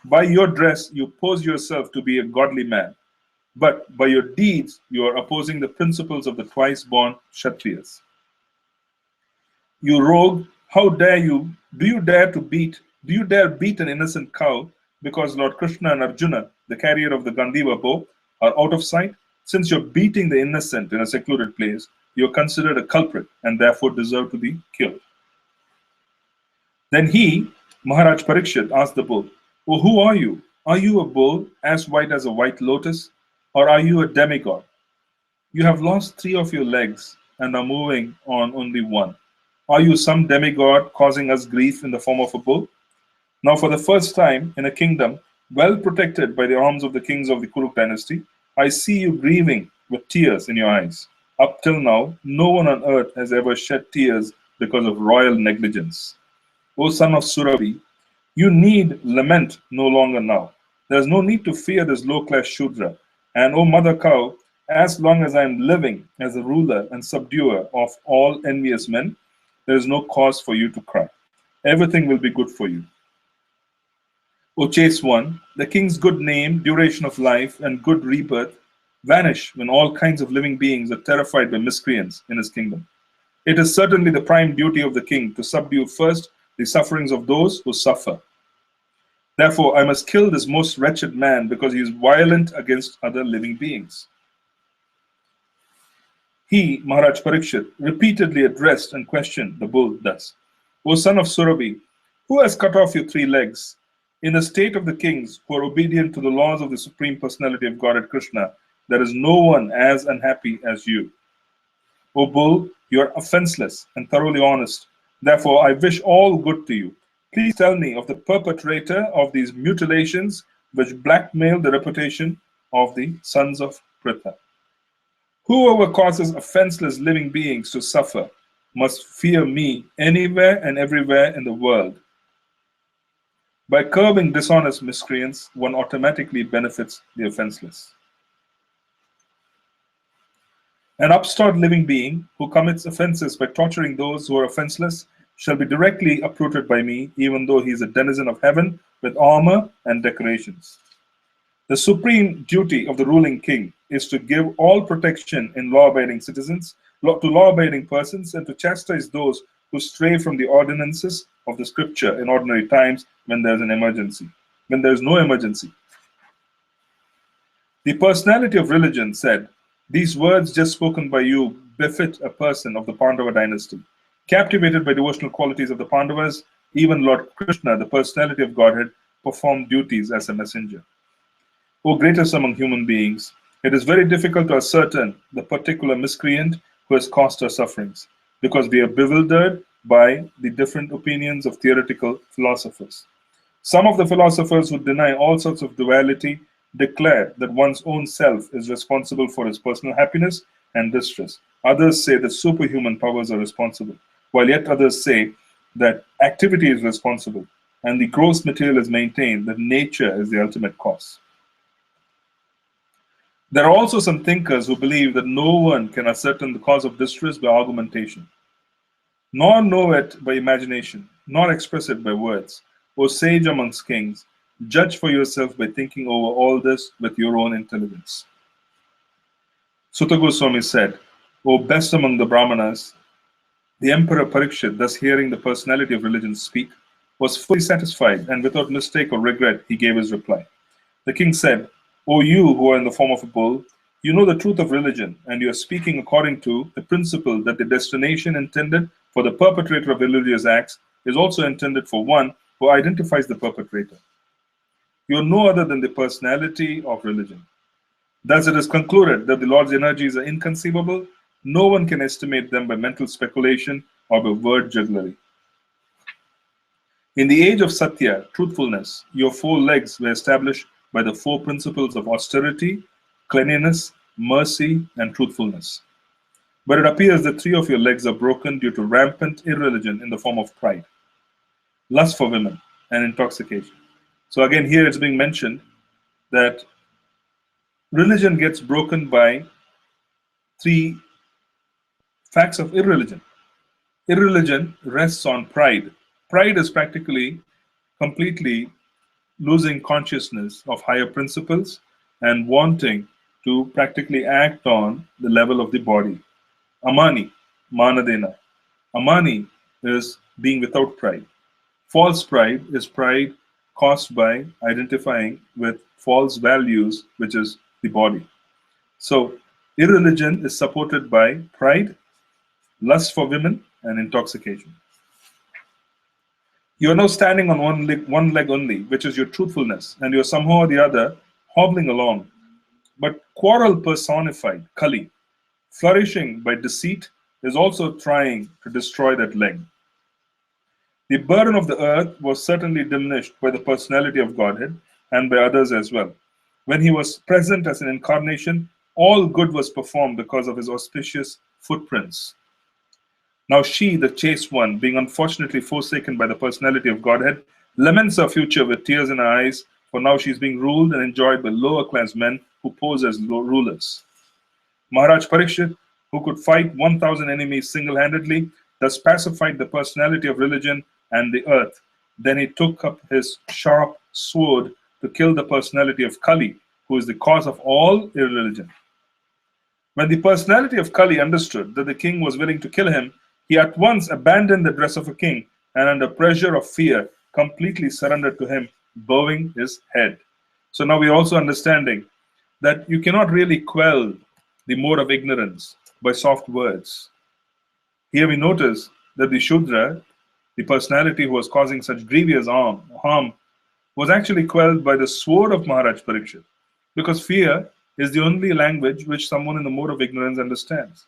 By your dress, you pose yourself to be a godly man, but by your deeds, you are opposing the principles of the twice-born Kshatriyas. You rogue, how dare you? Do you dare beat an innocent cow because Lord Krishna and Arjuna, the carrier of the Gandiva bow, are out of sight? Since you're beating the innocent in a secluded place, you're considered a culprit and therefore deserve to be killed. Then he, Maharaj Parikshit, asked the bull, Oh, who are you? Are you a bull as white as a white lotus, or are you a demigod? You have lost 3 of your legs and are moving on only one. Are you some demigod causing us grief in the form of a bull? Now, for the first time in a kingdom well protected by the arms of the kings of the Kuruk dynasty, I see you grieving with tears in your eyes. Up till now, no one on earth has ever shed tears because of royal negligence. O son of Surabhi, you need lament no longer now. There is no need to fear this low-class Shudra. And O mother cow, as long as I am living as a ruler and subduer of all envious men, there is no cause for you to cry. Everything will be good for you. O chase one, the king's good name, duration of life, and good rebirth vanish when all kinds of living beings are terrified by miscreants in his kingdom. It is certainly the prime duty of the king to subdue first the sufferings of those who suffer. Therefore, I must kill this most wretched man because he is violent against other living beings. He, Maharaj Parikshit, repeatedly addressed and questioned the bull thus, O son of Surabhi, who has cut off your 3 legs? In the state of the kings who are obedient to the laws of the Supreme Personality of Godhead Krishna, there is no one as unhappy as you. O bull, you are offenseless and thoroughly honest. Therefore, I wish all good to you. Please tell me of the perpetrator of these mutilations which blackmail the reputation of the sons of Pritha. Whoever causes offenseless living beings to suffer must fear me anywhere and everywhere in the world. By curbing dishonest miscreants, one automatically benefits the offenseless. An upstart living being who commits offenses by torturing those who are offenseless shall be directly uprooted by me, even though he is a denizen of heaven with armor and decorations. The supreme duty of the ruling king is to give all protection in law-abiding citizens, to law-abiding persons, and to chastise those who stray from the ordinances of the scripture in ordinary times when there is an emergency, when there is no emergency. The personality of religion said, "These words just spoken by you befit a person of the Pandava dynasty." Captivated by devotional qualities of the Pandavas, even Lord Krishna, the personality of Godhead, performed duties as a messenger. O greatest among human beings, it is very difficult to ascertain the particular miscreant who has caused our sufferings, because we are bewildered by the different opinions of theoretical philosophers. Some of the philosophers who deny all sorts of duality declare that one's own self is responsible for his personal happiness and distress. Others say that superhuman powers are responsible, while yet others say that activity is responsible, and the gross material is maintained that nature is the ultimate cause. There are also some thinkers who believe that no one can ascertain the cause of distress by argumentation, nor know it by imagination, nor express it by words. O sage amongst kings, judge for yourself by thinking over all this with your own intelligence. Sutta Goswami said, O best among the Brahmanas, the Emperor Parikshit, thus hearing the personality of religion speak, was fully satisfied, and without mistake or regret he gave his reply. The king said, O you who are in the form of a bull, you know the truth of religion, and you are speaking according to the principle that the destination intended for the perpetrator of religious acts is also intended for one who identifies the perpetrator. You are no other than the personality of religion. Thus it is concluded that the Lord's energies are inconceivable. No one can estimate them by mental speculation or by word jugglery. In the age of Satya, truthfulness, your 4 legs were established by the 4 principles of austerity, cleanliness, mercy, and truthfulness. But it appears that 3 of your legs are broken due to rampant irreligion in the form of pride, lust for women, and intoxication. So again, here it's being mentioned that religion gets broken by 3 facts of irreligion. Irreligion rests on pride. Pride is practically completely losing consciousness of higher principles and wanting to practically act on the level of the body. Amani, manadena. Amani is being without pride. False pride is pride caused by identifying with false values, which is the body. So, irreligion is supported by pride, lust for women, and intoxication. You are now standing on one leg only, which is your truthfulness, and you are somehow or the other hobbling along. But quarrel personified, Kali, flourishing by deceit, is also trying to destroy that leg. The burden of the earth was certainly diminished by the personality of Godhead and by others as well. When he was present as an incarnation, all good was performed because of his auspicious footprints. Now she, the chaste one, being unfortunately forsaken by the personality of Godhead, laments her future with tears in her eyes, for now she is being ruled and enjoyed by lower class men who pose as rulers. Maharaj Parikshit, who could fight 1,000 enemies single-handedly, thus pacified the personality of religion and the earth. Then he took up his sharp sword to kill the personality of Kali, who is the cause of all irreligion. When the personality of Kali understood that the king was willing to kill him, he at once abandoned the dress of a king and under pressure of fear completely surrendered to him, bowing his head. So now we're also understanding that you cannot really quell the mode of ignorance by soft words. Here we notice that the Shudra, the personality who was causing such grievous harm, was actually quelled by the sword of Maharaj Parikshit, because fear is the only language which someone in the mode of ignorance understands.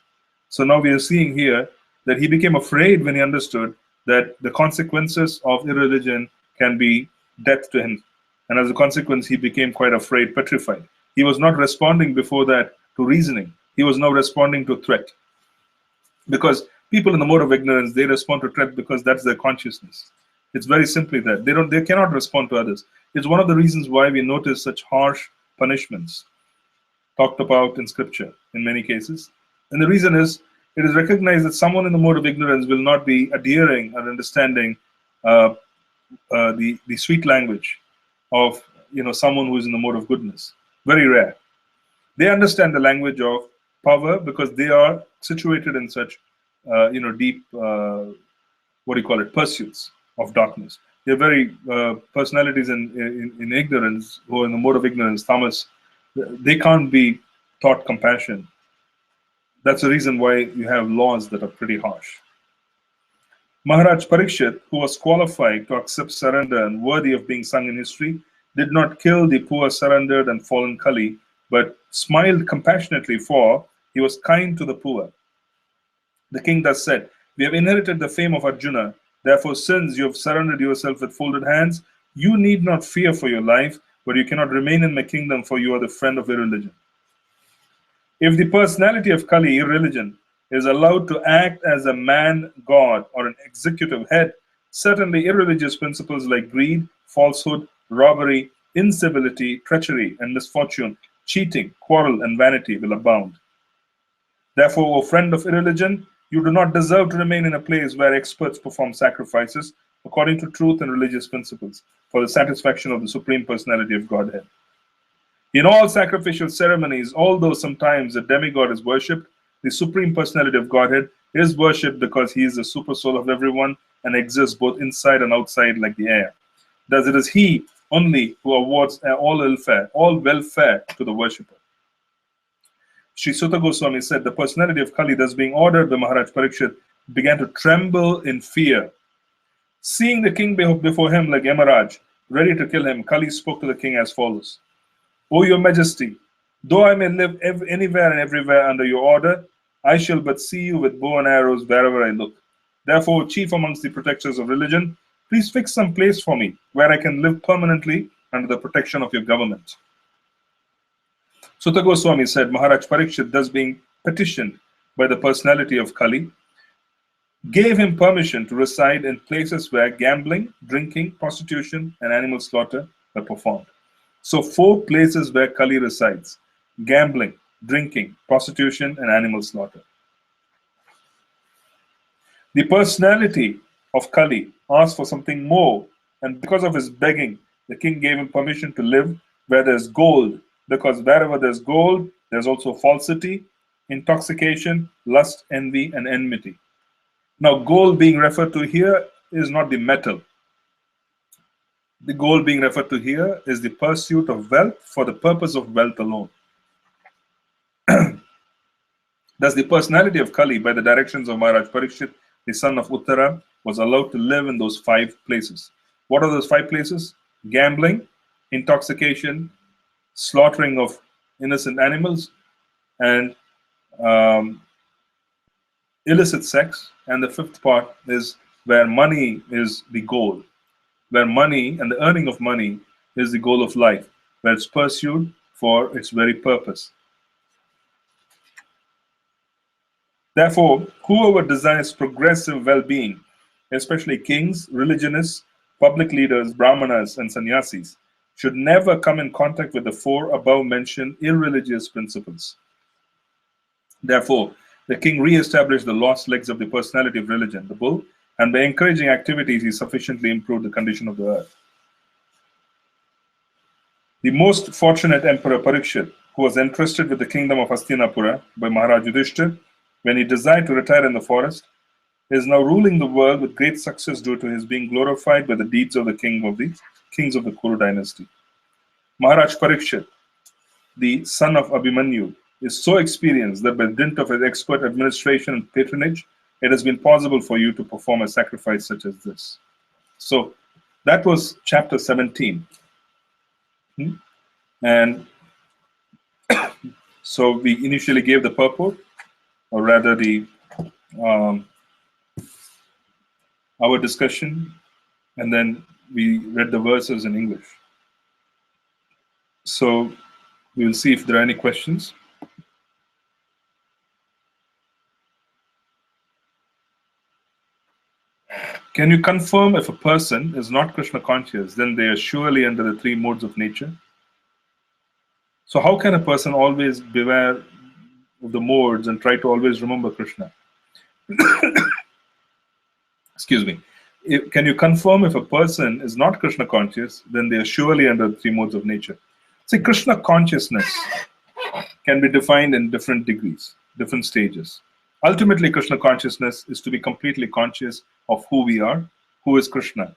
So now we are seeing here that he became afraid when he understood that the consequences of irreligion can be death to him. And as a consequence, he became quite afraid, petrified. He was not responding before that to reasoning. He was now responding to threat. Because people in the mode of ignorance, they respond to threat because that's their consciousness. It's very simply that they cannot respond to others. It's one of the reasons why we notice such harsh punishments talked about in scripture in many cases. And the reason is it is recognized that someone in the mode of ignorance will not be adhering or understanding uh, the sweet language of someone who is in the mode of goodness. Very rare. They understand the language of power because they are situated in such deep what do you call it, pursuits of darkness. They're very personalities in ignorance, who are in the mode of ignorance, tamas. They can't be taught compassion. That's the reason why you have laws that are pretty harsh. Maharaj Parikshit, who was qualified to accept surrender and worthy of being sung in history, did not kill the poor surrendered and fallen Kali, but smiled compassionately, for he was kind to the poor. The king thus said, "We have inherited the fame of Arjuna. Therefore, since you have surrendered yourself with folded hands, you need not fear for your life, but you cannot remain in my kingdom, for you are the friend of irreligion." If the personality of Kali, irreligion, is allowed to act as a man god or an executive head, certainly irreligious principles like greed, falsehood, robbery, incivility, treachery, and misfortune, cheating, quarrel, and vanity will abound. Therefore, O friend of irreligion, you do not deserve to remain in a place where experts perform sacrifices according to truth and religious principles for the satisfaction of the Supreme Personality of Godhead. In all sacrificial ceremonies, although sometimes a demigod is worshipped, the Supreme Personality of Godhead is worshipped because he is the super soul of everyone and exists both inside and outside like the air. Thus, it is he only who awards all welfare to the worshipper. Sri Sutta Goswami said, the personality of Kali, thus being ordered by Maharaj Parikshit, began to tremble in fear. Seeing the king before him like Yamaraj, ready to kill him, Kali spoke to the king as follows: "O your majesty, though I may live anywhere and everywhere under your order, I shall but see you with bow and arrows wherever I look. Therefore, chief amongst the protectors of religion, please fix some place for me where I can live permanently under the protection of your government." Sutta Goswami said, Maharaj Parikshit, thus being petitioned by the personality of Kali, gave him permission to reside in places where gambling, drinking, prostitution, and animal slaughter were performed. So 4 places where Kali resides: gambling, drinking, prostitution, and animal slaughter. The personality of Kali asked for something more, and because of his begging, the king gave him permission to live where there's gold, because wherever there's gold, there's also falsity, intoxication, lust, envy, and enmity. Now, gold being referred to here is not the metal. The goal being referred to here is the pursuit of wealth for the purpose of wealth alone. Thus, the personality of Kali, by the directions of Maharaj Parikshit, the son of Uttara, was allowed to live in those 5 places. What are those 5 places? Gambling, intoxication, slaughtering of innocent animals, and illicit sex. And the 5th part is where money is the goal, where money and the earning of money is the goal of life, where it's pursued for its very purpose. Therefore, whoever desires progressive well-being, especially kings, religionists, public leaders, brahmanas, and sannyasis, should never come in contact with the 4 above-mentioned irreligious principles. Therefore, the king re-established the lost legs of the personality of religion, the bull, and by encouraging activities, he sufficiently improved the condition of the earth. The most fortunate Emperor Parikshit, who was entrusted with the kingdom of Hastinapura by Maharaj Yudhishthir, when he desired to retire in the forest, is now ruling the world with great success due to his being glorified by the deeds of the kings of the Kuru dynasty. Maharaj Parikshit, the son of Abhimanyu, is so experienced that by dint of his expert administration and patronage, it has been possible for you to perform a sacrifice such as this. So that was chapter 17. And so we initially gave the purport, or rather our discussion, and then we read the verses in English. So we will see if there are any questions. Can you confirm if a person is not Krishna conscious, then they are surely under the three modes of nature? So how can a person always beware of the modes and try to always remember Krishna? Excuse me. Can you confirm if a person is not Krishna conscious, then they are surely under the three modes of nature? See, Krishna consciousness can be defined in different degrees, different stages. Ultimately, Krishna consciousness is to be completely conscious of who we are, who is Krishna,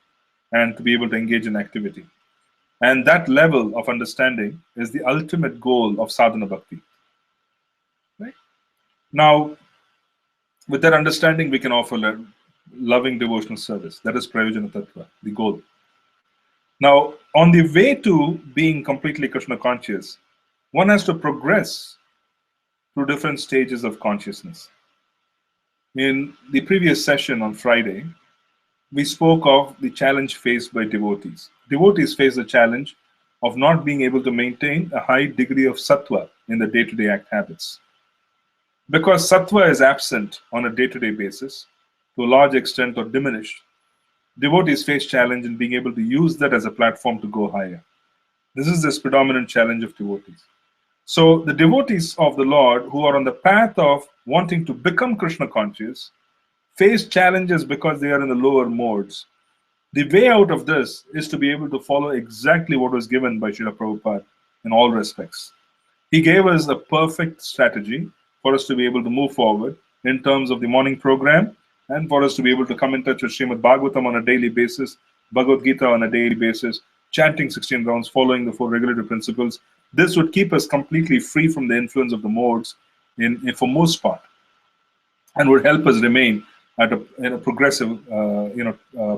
and to be able to engage in activity. And that level of understanding is the ultimate goal of sadhana bhakti. Right? Now, with that understanding, we can offer loving devotional service. That is Prayojana Tattva, the goal. Now, on the way to being completely Krishna conscious, one has to progress through different stages of consciousness. In the previous session on Friday, we spoke of the challenge faced by devotees. Devotees face the challenge of not being able to maintain a high degree of sattva in the day-to-day act habits. Because sattva is absent on a day-to-day basis, to a large extent or diminished, devotees face challenge in being able to use that as a platform to go higher. This is this predominant challenge of devotees. So the devotees of the Lord who are on the path of wanting to become Krishna conscious face challenges because they are in the lower modes. The way out of this is to be able to follow exactly what was given by Srila Prabhupada in all respects. He gave us a perfect strategy for us to be able to move forward in terms of the morning program and for us to be able to come in touch with Srimad Bhagavatam on a daily basis, Bhagavad Gita on a daily basis, chanting 16 rounds, following the 4 regulative principles. This would keep us completely free from the influence of the modes for most part, and would help us remain at a progressive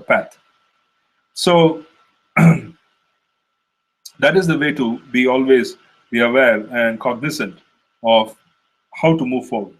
path. So that is the way to always be aware and cognizant of how to move forward.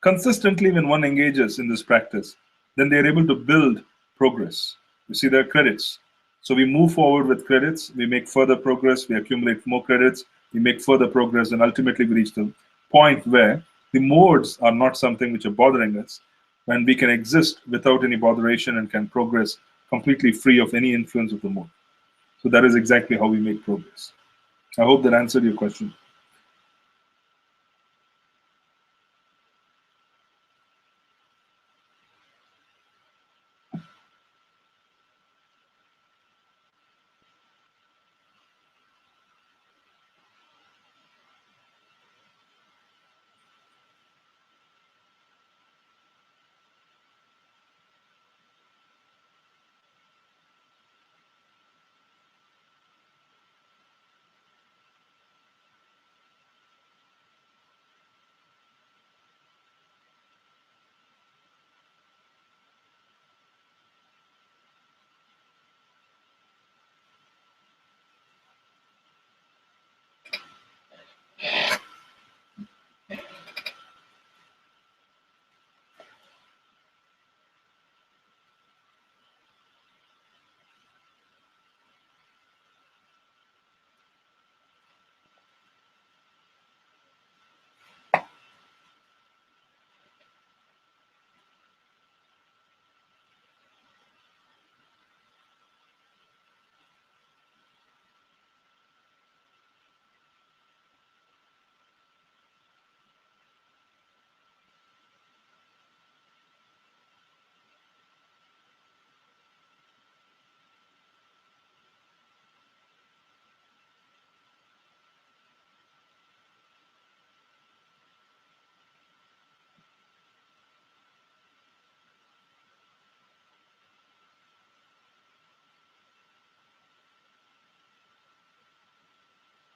Consistently, when one engages in this practice, then they are able to build progress. You see, there are credits. So we move forward with credits, we make further progress, we accumulate more credits, we make further progress, and ultimately we reach the point where the modes are not something which are bothering us, and we can exist without any botheration and can progress completely free of any influence of the mode. So that is exactly how we make progress. I hope that answered your question.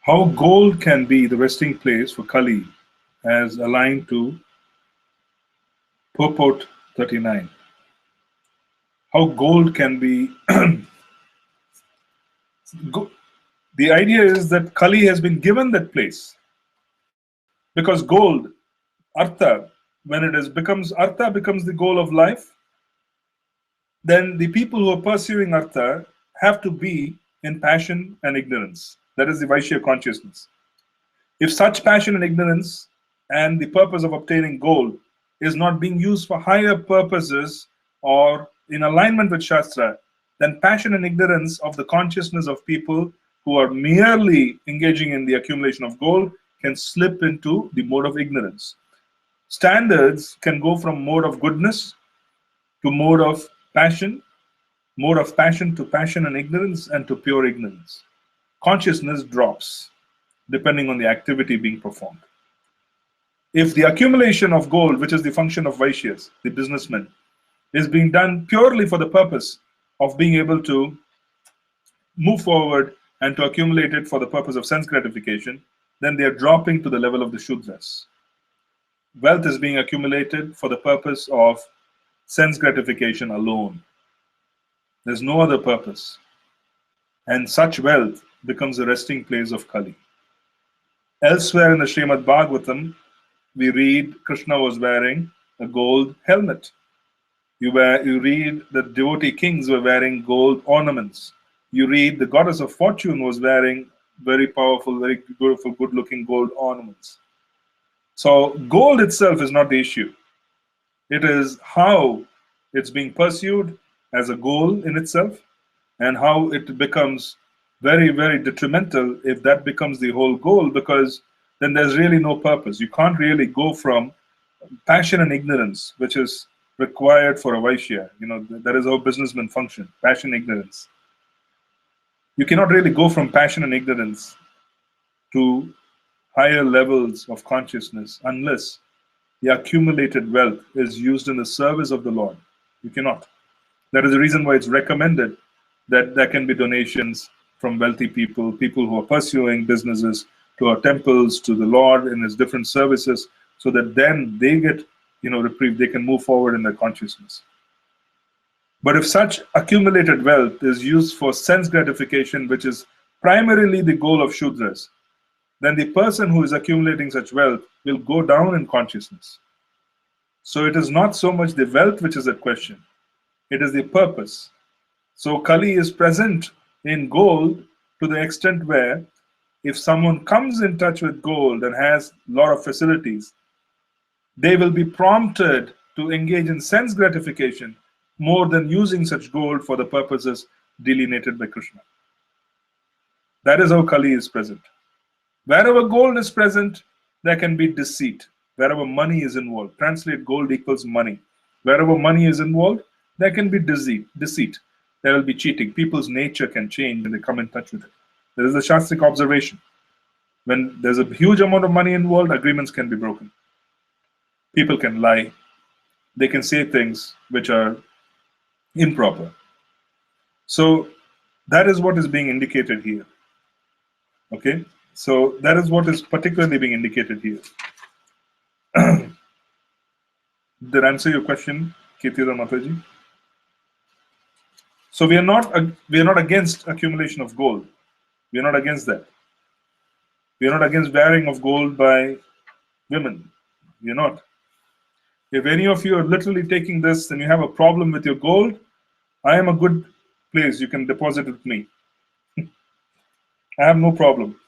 How gold can be the resting place for Kali as aligned to purport 39. How gold can be... The idea is that Kali has been given that place. Because gold, Artha, when Artha becomes the goal of life, then the people who are pursuing Artha have to be in passion and ignorance. That is the Vaishya consciousness. If such passion and ignorance and the purpose of obtaining gold is not being used for higher purposes or in alignment with Shastra, then passion and ignorance of the consciousness of people who are merely engaging in the accumulation of gold can slip into the mode of ignorance. Standards can go from mode of goodness to mode of passion to passion and ignorance, and to pure ignorance. Consciousness drops depending on the activity being performed. If the accumulation of gold, which is the function of Vaishyas, the businessmen, is being done purely for the purpose of being able to move forward and to accumulate it for the purpose of sense gratification, then they are dropping to the level of the Shudras. Wealth is being accumulated for the purpose of sense gratification alone. There's no other purpose. And such wealth becomes the resting place of Kali. Elsewhere in the Srimad Bhagavatam, we read Krishna was wearing a gold helmet. You read that devotee kings were wearing gold ornaments. You read the goddess of fortune was wearing very powerful, very beautiful, good-looking gold ornaments. So gold itself is not the issue. It is how it's being pursued as a goal in itself, and how it becomes very, very detrimental if that becomes the whole goal, because then there's really no purpose. You can't really go from passion and ignorance, which is required for a Vaishya. That is how businessmen function, passion, ignorance. You cannot really go from passion and ignorance to higher levels of consciousness unless the accumulated wealth is used in the service of the Lord. You cannot. That is the reason why it's recommended that there can be donations from wealthy people, people who are pursuing businesses, to our temples, to the Lord in his different services, so that then they get reprieve, they can move forward in their consciousness. But if such accumulated wealth is used for sense gratification, which is primarily the goal of Shudras, then the person who is accumulating such wealth will go down in consciousness. So it is not so much the wealth which is at question, it is the purpose. So Kali is present in gold to the extent where if someone comes in touch with gold and has a lot of facilities, they will be prompted to engage in sense gratification more than using such gold for the purposes delineated by Krishna. That is how Kali is present. Wherever gold is present, there can be deceit. Wherever money is involved, translate gold equals money. Wherever money is involved, there can be deceit. There will be cheating. People's nature can change when they come in touch with it. There is a Shastric observation. When there's a huge amount of money involved, agreements can be broken. People can lie. They can say things which are improper. So that is what is being indicated here. Okay? So that is what is particularly being indicated here. Did I answer your question, Kirtida Mataji? So we are not against accumulation of gold. We are not against that. We are not against wearing of gold by women. We are not. If any of you are literally taking this and you have a problem with your gold, I am a good place. You can deposit with me. I have no problem.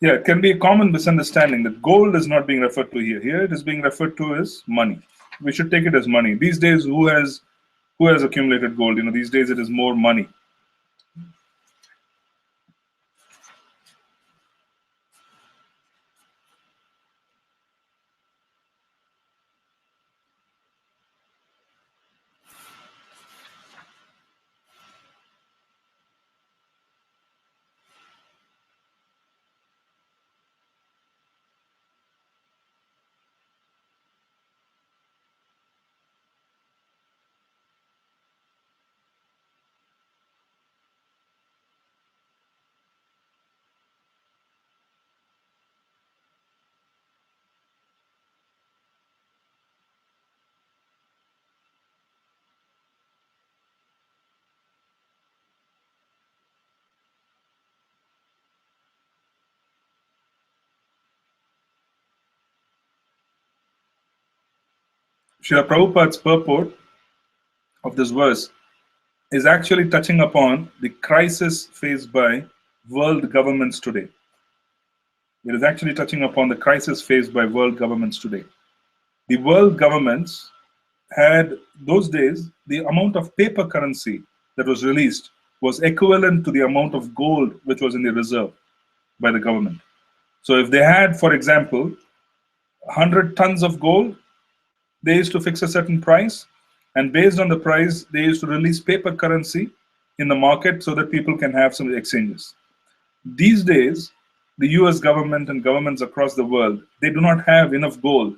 Yeah, it can be a common misunderstanding that gold is not being referred to here. Here it is being referred to as money. We should take it as money. These days, who has accumulated gold? These days it is more money. Srila Prabhupada's purport of this verse is actually touching upon the crisis faced by world governments today. It is actually touching upon the crisis faced by world governments today. The world governments had, those days, the amount of paper currency that was released was equivalent to the amount of gold which was in the reserve by the government. So if they had, for example, 100 tons of gold, they used to fix a certain price, and based on the price, they used to release paper currency in the market so that people can have some exchanges. These days, the US government and governments across the world, they do not have enough gold,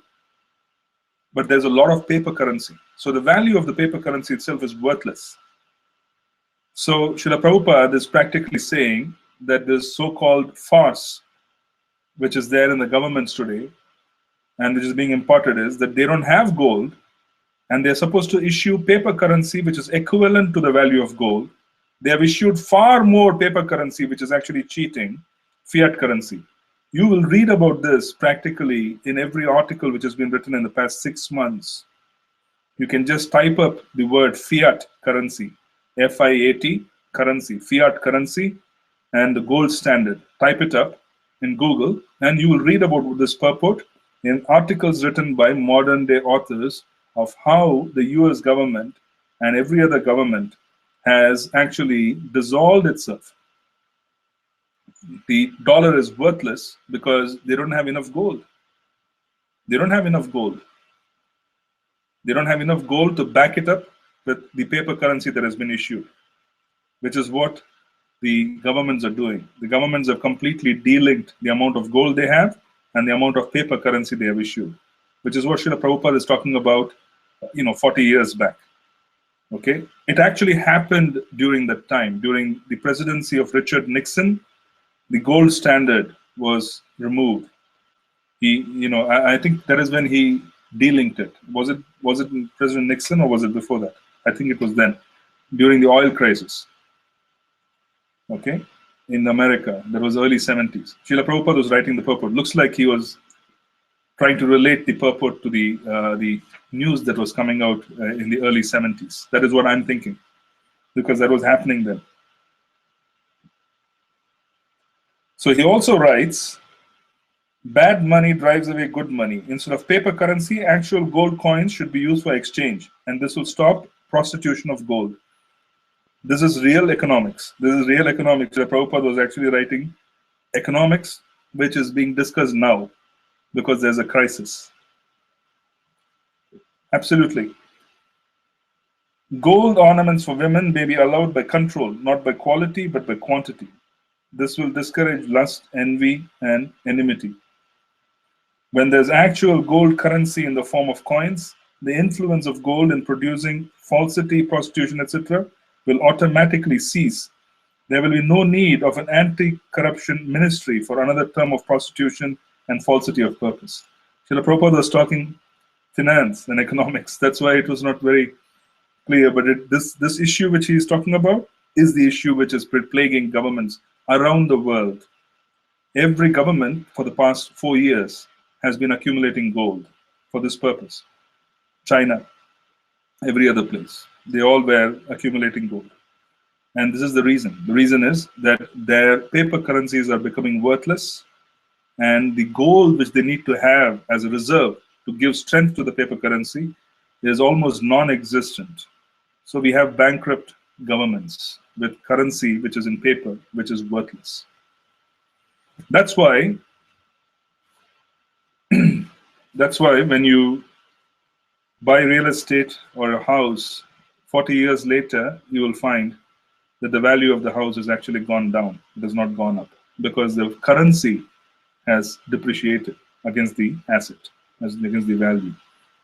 but there's a lot of paper currency. So the value of the paper currency itself is worthless. So Srila Prabhupada is practically saying that this so-called farce, which is there in the governments today, and which is being imparted, is that they don't have gold, and they're supposed to issue paper currency which is equivalent to the value of gold. They have issued far more paper currency, which is actually cheating fiat currency. You will read about this practically in every article which has been written in the past 6 months. You can just type up the word fiat currency, F-I-A-T, currency, fiat currency, and the gold standard. Type it up in Google, and you will read about this purport in articles written by modern day authors of how the US government and every other government has actually dissolved itself. The dollar is worthless because they don't have enough gold. They don't have enough gold. They don't have enough gold to back it up with the paper currency that has been issued, which is what the governments are doing. The governments have completely delinked the amount of gold they have and the amount of paper currency they have issued, which is what Srila Prabhupada is talking about, 40 years back. Okay, it actually happened during that time, during the presidency of Richard Nixon. The gold standard was removed. I think that is when he delinked it. Was it President Nixon or was it before that? I think it was then, during the oil crisis. Okay, in America, that was early 70s. Srila Prabhupada was writing the purport. Looks like he was trying to relate the purport to the news that was coming out in the early 70s. That is what I'm thinking, because that was happening then. So he also writes, bad money drives away good money. Instead of paper currency, actual gold coins should be used for exchange, and this will stop prostitution of gold. This is real economics. This is real economics. Prabhupada was actually writing economics, which is being discussed now because there's a crisis. Absolutely. Gold ornaments for women may be allowed by control, not by quality, but by quantity. This will discourage lust, envy, and enmity. When there's actual gold currency in the form of coins, the influence of gold in producing falsity, prostitution, etc., will automatically cease. There will be no need of an anti-corruption ministry for another term of prostitution and falsity of purpose. Srila Prabhupada was talking finance and economics. That's why it was not very clear. But this issue which he is talking about is the issue which is plaguing governments around the world. Every government for the past 4 years has been accumulating gold for this purpose. China, every other place, they all were accumulating gold. And this is the reason. The reason is that their paper currencies are becoming worthless, and the gold which they need to have as a reserve to give strength to the paper currency is almost non-existent. So we have bankrupt governments with currency which is in paper, which is worthless. That's why when you buy real estate or a house, 40 years later, you will find that the value of the house has actually gone down. It has not gone up because the currency has depreciated against the asset, against the value.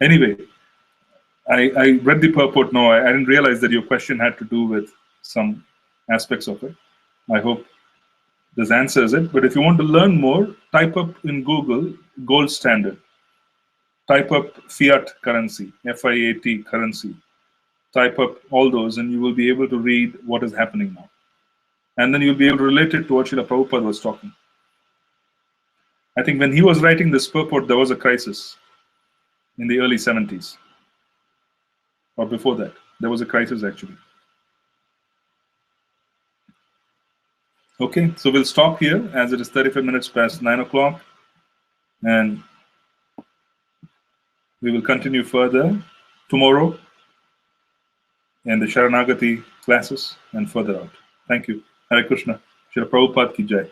Anyway, I read the purport now. I didn't realize that your question had to do with some aspects of it. I hope this answers it. But if you want to learn more, type up in Google gold standard. Type up fiat currency, F-I-A-T currency. Type up all those, and you will be able to read what is happening now. And then you'll be able to relate it to what Srila Prabhupada was talking. I think when he was writing this purport, there was a crisis in the early 70s, or before that. There was a crisis actually. Okay, so we'll stop here as it is 35 minutes past 9 o'clock, and we will continue further tomorrow in the Sharanagati classes and further out. Thank you. Hare Krishna. Srila Prabhupada ki jai.